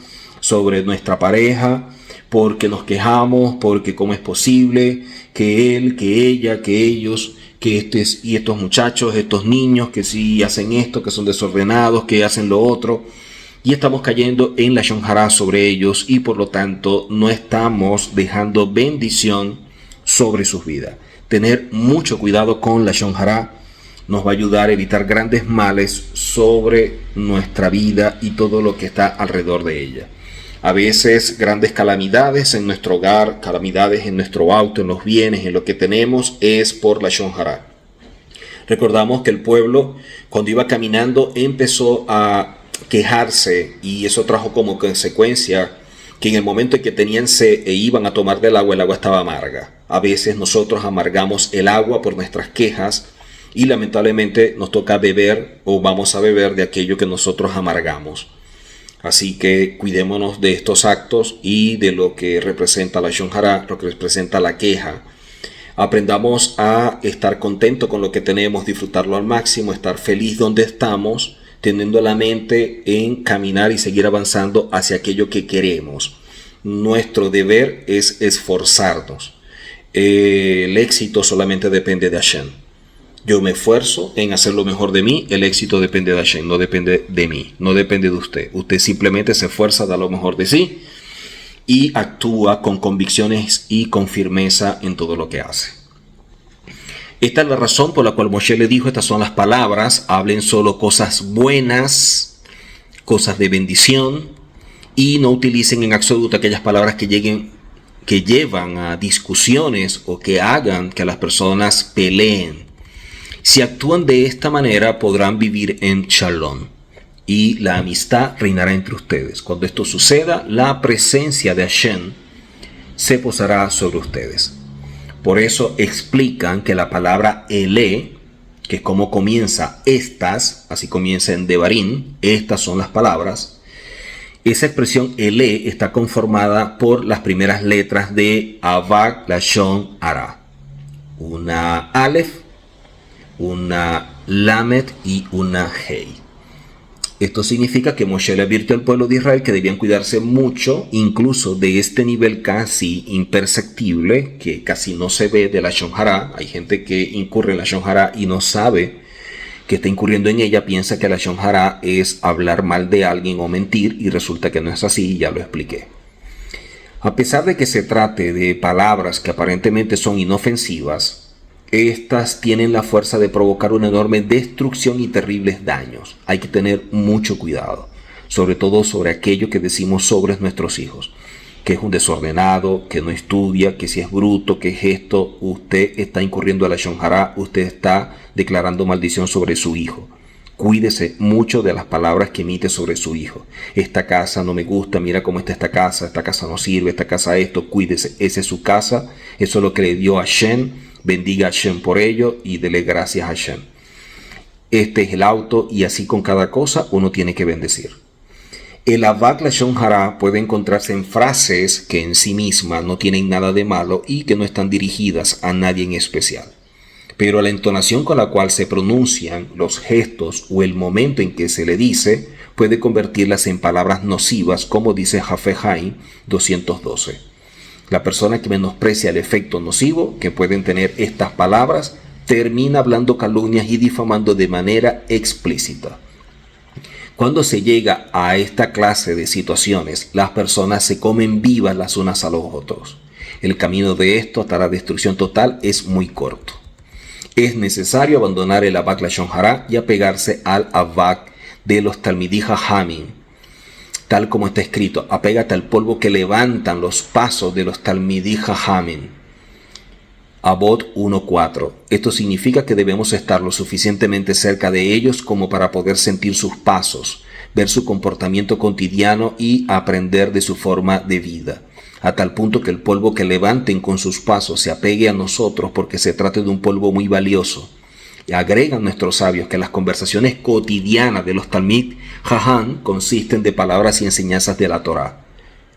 Speaker 1: sobre nuestra pareja, porque nos quejamos, porque cómo es posible que él, que ella, que ellos, que estos muchachos, estos niños, que sí hacen esto, que son desordenados, que hacen lo otro. Y estamos cayendo en la Lashon Hara sobre ellos, y por lo tanto no estamos dejando bendición sobre sus vidas. Tener mucho cuidado con la Lashon Hara nos va a ayudar a evitar grandes males sobre nuestra vida y todo lo que está alrededor de ella. A veces grandes calamidades en nuestro hogar, calamidades en nuestro auto, en los bienes, en lo que tenemos, es por la Lashon Hara. Recordamos que el pueblo, cuando iba caminando, empezó a quejarse, y eso trajo como consecuencia que en el momento en que tenían sed e iban a tomar del agua, el agua estaba amarga. A veces nosotros amargamos el agua por nuestras quejas, y lamentablemente nos toca beber, o vamos a beber de aquello que nosotros amargamos. Así que cuidémonos de estos actos y de lo que representa la Lashon Hara, lo que representa la queja. Aprendamos a estar contentos con lo que tenemos, disfrutarlo al máximo, estar feliz donde estamos, teniendo la mente en caminar y seguir avanzando hacia aquello que queremos. Nuestro deber es esforzarnos. El éxito solamente depende de Hashem. Yo me esfuerzo en hacer lo mejor de mí, el éxito depende de Hashem, no depende de mí, no depende de usted. Usted simplemente se esfuerza, da lo mejor de sí y actúa con convicciones y con firmeza en todo lo que hace. Esta es la razón por la cual Moshe le dijo: estas son las palabras, hablen solo cosas buenas, cosas de bendición, y no utilicen en absoluto aquellas palabras que llevan a discusiones o que hagan que las personas peleen. Si actúan de esta manera, podrán vivir en Shalom, y la amistad reinará entre ustedes. Cuando esto suceda, la presencia de Hashem se posará sobre ustedes. Por eso explican que la palabra Ele, que es como comienza estas, así comienza en Devarim, estas son las palabras. Esa expresión Ele está conformada por las primeras letras de Avak Lashon Hara. Una Aleph, una Lamet y una Hei. Esto significa que Moshe le advirtió al pueblo de Israel que debían cuidarse mucho, incluso de este nivel casi imperceptible, que casi no se ve de la Lashon Hara. Hay gente que incurre en la Lashon Hara y no sabe que está incurriendo en ella, piensa que la Lashon Hara es hablar mal de alguien o mentir, y resulta que no es así, y ya lo expliqué. A pesar de que se trate de palabras que aparentemente son inofensivas, estas tienen la fuerza de provocar una enorme destrucción y terribles daños. Hay que tener mucho cuidado, sobre todo sobre aquello que decimos sobre nuestros hijos, que es un desordenado, que no estudia, que si es bruto, que es esto. Usted está incurriendo a la Lashon Hara, usted está declarando maldición sobre su hijo. Cuídese mucho de las palabras que emite sobre su hijo. Esta casa no me gusta, mira cómo está esta casa no sirve, esta casa esto. Cuídese, esa es su casa, eso es lo que le dio a Hashem. Bendiga a Hashem por ello y dele gracias a Hashem. Este es el auto, y así con cada cosa uno tiene que bendecir. El Avak Lashon Hara puede encontrarse en frases que en sí mismas no tienen nada de malo y que no están dirigidas a nadie en especial. pero la entonación con la cual se pronuncian los gestos o el momento en que se le dice puede convertirlas en palabras nocivas, como dice Jafé Haim 212. La persona que menosprecia el efecto nocivo que pueden tener estas palabras termina hablando calumnias y difamando de manera explícita. Cuando se llega a esta clase de situaciones, las personas se comen vivas las unas a los otros. El camino de esto hasta la destrucción total es muy corto. Es necesario abandonar el Avak Lashon Hara y apegarse al Avak de los Talmidí Jajamim, tal como está escrito: apégate al polvo que levantan los pasos de los Talmidí Jajamim. Abot 1.4. Esto significa que debemos estar lo suficientemente cerca de ellos como para poder sentir sus pasos, ver su comportamiento cotidiano y aprender de su forma de vida, a tal punto que el polvo que levanten con sus pasos se apegue a nosotros, porque se trata de un polvo muy valioso. Y agregan nuestros sabios que las conversaciones cotidianas de los Talmid Jajam consisten de palabras y enseñanzas de la Torá.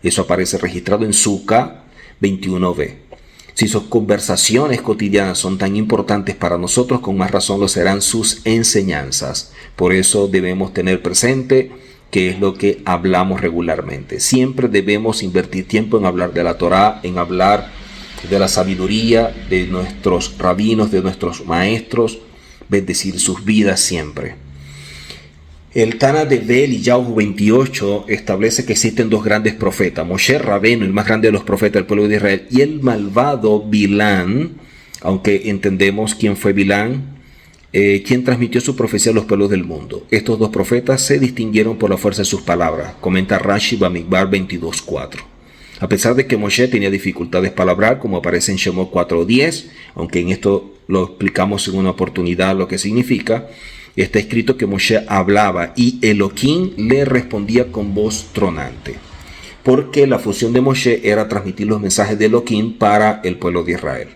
Speaker 1: Eso aparece registrado en Sukkah 21b. Si sus conversaciones cotidianas son tan importantes para nosotros, con más razón lo serán sus enseñanzas. Por eso debemos tener presente qué es lo que hablamos regularmente. Siempre debemos invertir tiempo en hablar de la Torá, en hablar de la sabiduría de nuestros rabinos, de nuestros maestros, bendecir sus vidas siempre. El Tana de Eliyahu 28 establece que existen dos grandes profetas: Moshe Rabenu, el más grande de los profetas del pueblo de Israel, y el malvado Bilán, aunque entendemos quién fue Bilán, quien transmitió su profecía a los pueblos del mundo. Estos dos profetas se distinguieron por la fuerza de sus palabras, comenta Rashi Bamidbar 22.4. A pesar de que Moshe tenía dificultades para hablar, como aparece en Shemot 4.10, aunque en esto lo explicamos en una oportunidad lo que significa, está escrito que Moshe hablaba y Elohim le respondía con voz tronante, porque la función de Moshe era transmitir los mensajes de Elohim para el pueblo de Israel,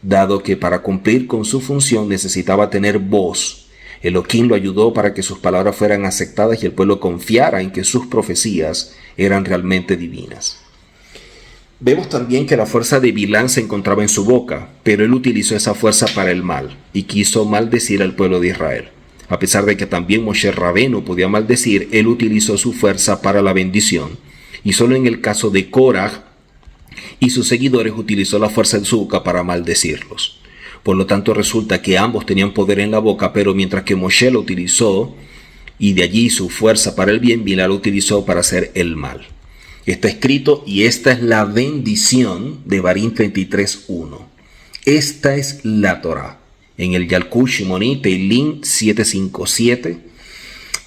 Speaker 1: dado que para cumplir con su función necesitaba tener voz. Elohim lo ayudó para que sus palabras fueran aceptadas y el pueblo confiara en que sus profecías eran realmente divinas. Vemos también que la fuerza de Bilán se encontraba en su boca, pero él utilizó esa fuerza para el mal y quiso maldecir al pueblo de Israel. A pesar de que también Moshe Rabenu podía maldecir, él utilizó su fuerza para la bendición. Y solo en el caso de Korah y sus seguidores utilizó la fuerza de su boca para maldecirlos. Por lo tanto, resulta que ambos tenían poder en la boca, pero mientras que Moshe lo utilizó, y de allí su fuerza para el bien, Bilán lo utilizó para hacer el mal. Está escrito, y esta es la bendición de Barín 33.1. Esta es la Torá. En el Yalkut Shimoni Teilín 757,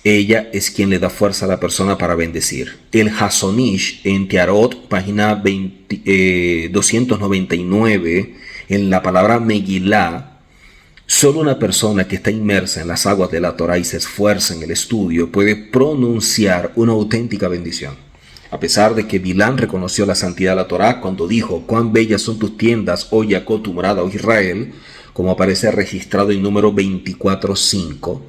Speaker 1: ella es quien le da fuerza a la persona para bendecir. El Hasonish en Tiarot, página 299, en la palabra Megilá, solo una persona que está inmersa en las aguas de la Torá y se esfuerza en el estudio puede pronunciar una auténtica bendición. A pesar de que Bilán reconoció la santidad de la Torá cuando dijo: cuán bellas son tus tiendas, oh Jacob, tu morada, oh Israel, como aparece registrado en número 24.5,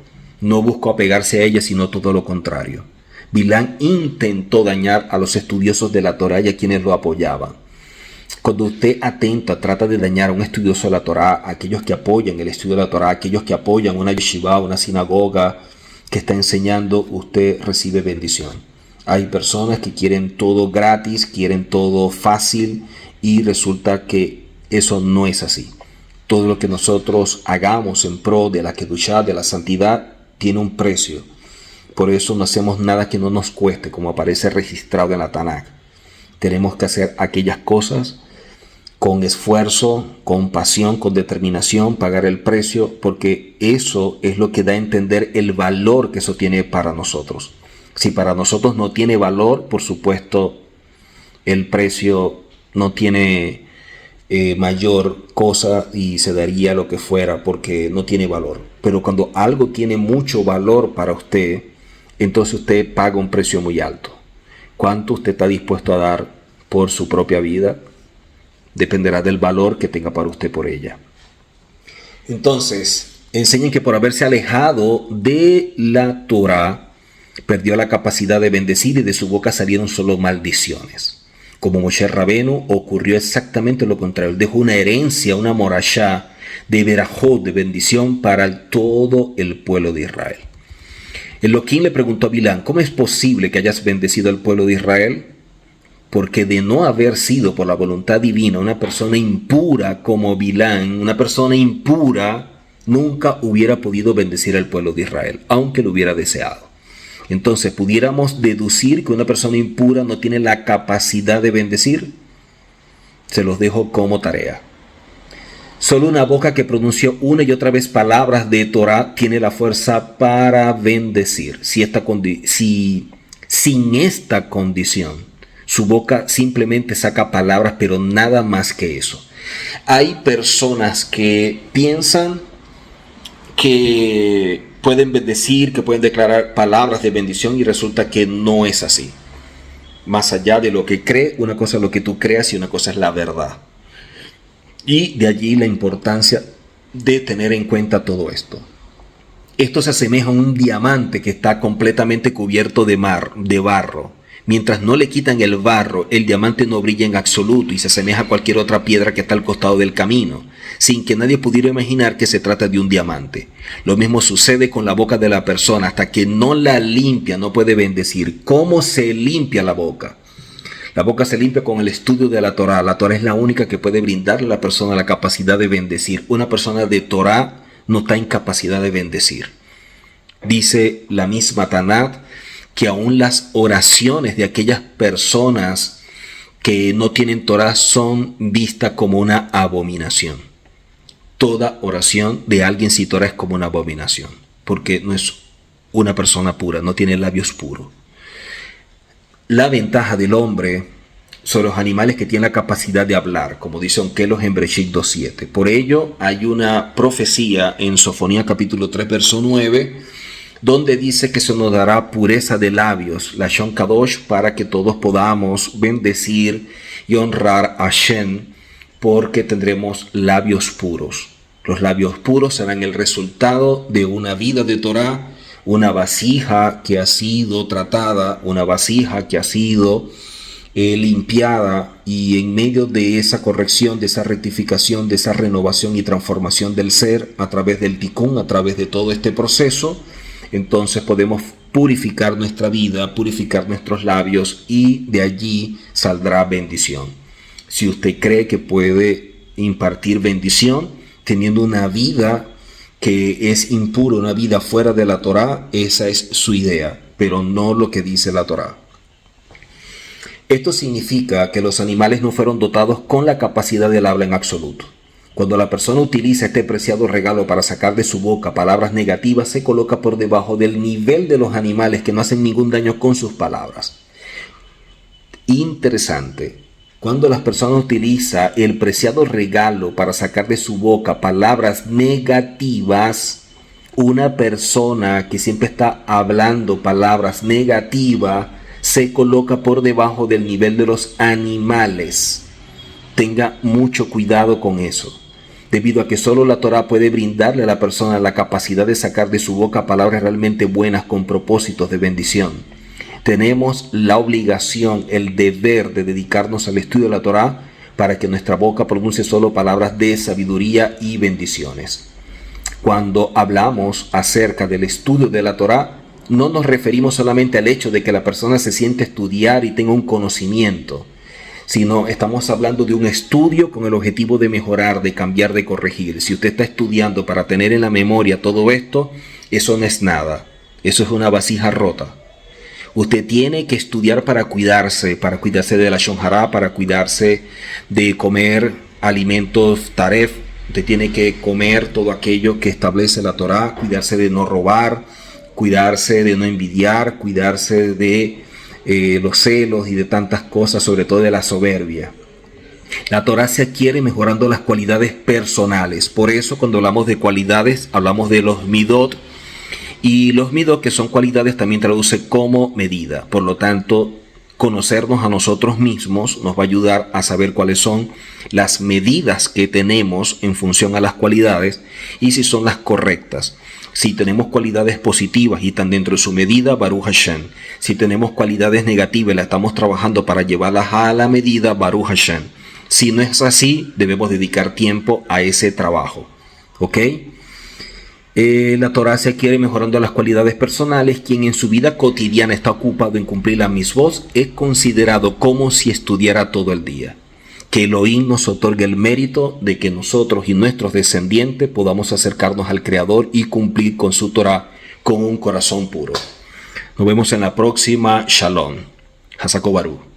Speaker 1: no buscó apegarse a ella, sino todo lo contrario. Bilán intentó dañar a los estudiosos de la Torá y a quienes lo apoyaban. Cuando usted atenta, trata de dañar a un estudioso de la Torá, a aquellos que apoyan el estudio de la Torá, a aquellos que apoyan una yeshiva, una sinagoga que está enseñando, usted recibe bendición. Hay personas que quieren todo gratis, quieren todo fácil, y resulta que eso no es así. Todo lo que nosotros hagamos en pro de la Kedushá, de la santidad, tiene un precio. Por eso no hacemos nada que no nos cueste, como aparece registrado en la Tanakh. Tenemos que hacer aquellas cosas con esfuerzo, con pasión, con determinación, pagar el precio, porque eso es lo que da a entender el valor que eso tiene para nosotros. Si para nosotros no tiene valor, por supuesto, el precio no tiene mayor cosa y se daría lo que fuera, porque no tiene valor. Pero cuando algo tiene mucho valor para usted, entonces usted paga un precio muy alto. ¿Cuánto usted está dispuesto a dar por su propia vida? Dependerá del valor que tenga para usted por ella. Entonces, enseñen que por haberse alejado de la Torá, perdió la capacidad de bendecir y de su boca salieron solo maldiciones. Como Moshe Rabenu, ocurrió exactamente lo contrario. Él dejó una herencia, una morashá, de verajot, de bendición para todo el pueblo de Israel. Elohim le preguntó a Bilam: ¿cómo es posible que hayas bendecido al pueblo de Israel? Porque de no haber sido por la voluntad divina una persona impura como Bilam, una persona impura nunca hubiera podido bendecir al pueblo de Israel, aunque lo hubiera deseado. Entonces, ¿pudiéramos deducir que una persona impura no tiene la capacidad de bendecir? Se los dejo como tarea. Solo una boca que pronunció una y otra vez palabras de Torah tiene la fuerza para bendecir. Sin esta condición, su boca simplemente saca palabras, pero nada más que eso. Hay personas que piensan que pueden bendecir, que pueden declarar palabras de bendición, y resulta que no es así. Más allá de lo que cree, una cosa es lo que tú creas y una cosa es la verdad. Y de allí la importancia de tener en cuenta todo esto. Esto se asemeja a un diamante que está completamente cubierto de barro. Mientras no le quitan el barro, el diamante no brilla en absoluto y se asemeja a cualquier otra piedra que está al costado del camino, sin que nadie pudiera imaginar que se trata de un diamante. Lo mismo sucede con la boca de la persona. Hasta que no la limpia, no puede bendecir. ¿Cómo se limpia la boca? La boca se limpia con el estudio de la Torah. La Torah es la única que puede brindarle a la persona la capacidad de bendecir. Una persona de Torah no está en capacidad de bendecir. Dice la misma Tanat que aún las oraciones de aquellas personas que no tienen Torah son vistas como una abominación. Toda oración de alguien sin Torah es como una abominación, porque no es una persona pura, no tiene labios puros. La ventaja del hombre sobre los animales que tienen la capacidad de hablar, como dice Onkelos en Bereshit 2.7. Por ello hay una profecía en Sofonía capítulo 3 verso 9, donde dice que se nos dará pureza de labios, la Shon Kadosh, para que todos podamos bendecir y honrar a Hashem, porque tendremos labios puros. Los labios puros serán el resultado de una vida de Torah, una vasija que ha sido tratada, una vasija que ha sido limpiada, y en medio de esa corrección, de esa rectificación, de esa renovación y transformación del ser a través del tikkun, a través de todo este proceso, entonces podemos purificar nuestra vida, purificar nuestros labios, y de allí saldrá bendición. Si usted cree que puede impartir bendición teniendo una vida que es impura, una vida fuera de la Torah, esa es su idea, pero no lo que dice la Torah. Esto significa que los animales no fueron dotados con la capacidad del habla en absoluto. Cuando la persona utiliza este preciado regalo para sacar de su boca palabras negativas, se coloca por debajo del nivel de los animales que no hacen ningún daño con sus palabras. Interesante. Cuando las personas utilizan el preciado regalo para sacar de su boca palabras negativas, una persona que siempre está hablando palabras negativas se coloca por debajo del nivel de los animales. Tenga mucho cuidado con eso, debido a que solo la Torah puede brindarle a la persona la capacidad de sacar de su boca palabras realmente buenas con propósitos de bendición. Tenemos la obligación, el deber de dedicarnos al estudio de la Torah para que nuestra boca pronuncie solo palabras de sabiduría y bendiciones. Cuando hablamos acerca del estudio de la Torah, no nos referimos solamente al hecho de que la persona se siente a estudiar y tenga un conocimiento, sino estamos hablando de un estudio con el objetivo de mejorar, de cambiar, de corregir. Si usted está estudiando para tener en la memoria todo esto, eso no es nada. Eso es una vasija rota. Usted tiene que estudiar para cuidarse de la Shon Hara, para cuidarse de comer alimentos taref. Usted tiene que comer todo aquello que establece la Torah, cuidarse de no robar, cuidarse de no envidiar, cuidarse de los celos y de tantas cosas, sobre todo de la soberbia. La Torah se adquiere mejorando las cualidades personales. Por eso cuando hablamos de cualidades, hablamos de los midot, y los midot, que son cualidades, también traduce como medida. Por lo tanto, conocernos a nosotros mismos nos va a ayudar a saber cuáles son las medidas que tenemos en función a las cualidades y si son las correctas. Si tenemos cualidades positivas y están dentro de su medida, Baruch Hashem. Si tenemos cualidades negativas y las estamos trabajando para llevarlas a la medida, Baruch Hashem. Si no es así, debemos dedicar tiempo a ese trabajo. ¿Ok? La Torah se adquiere mejorando las cualidades personales. Quien en su vida cotidiana está ocupado en cumplir la mitzvot es considerado como si estudiara todo el día. Que Elohim nos otorgue el mérito de que nosotros y nuestros descendientes podamos acercarnos al Creador y cumplir con su Torah con un corazón puro. Nos vemos en la próxima. Shalom. Hasako Baruch.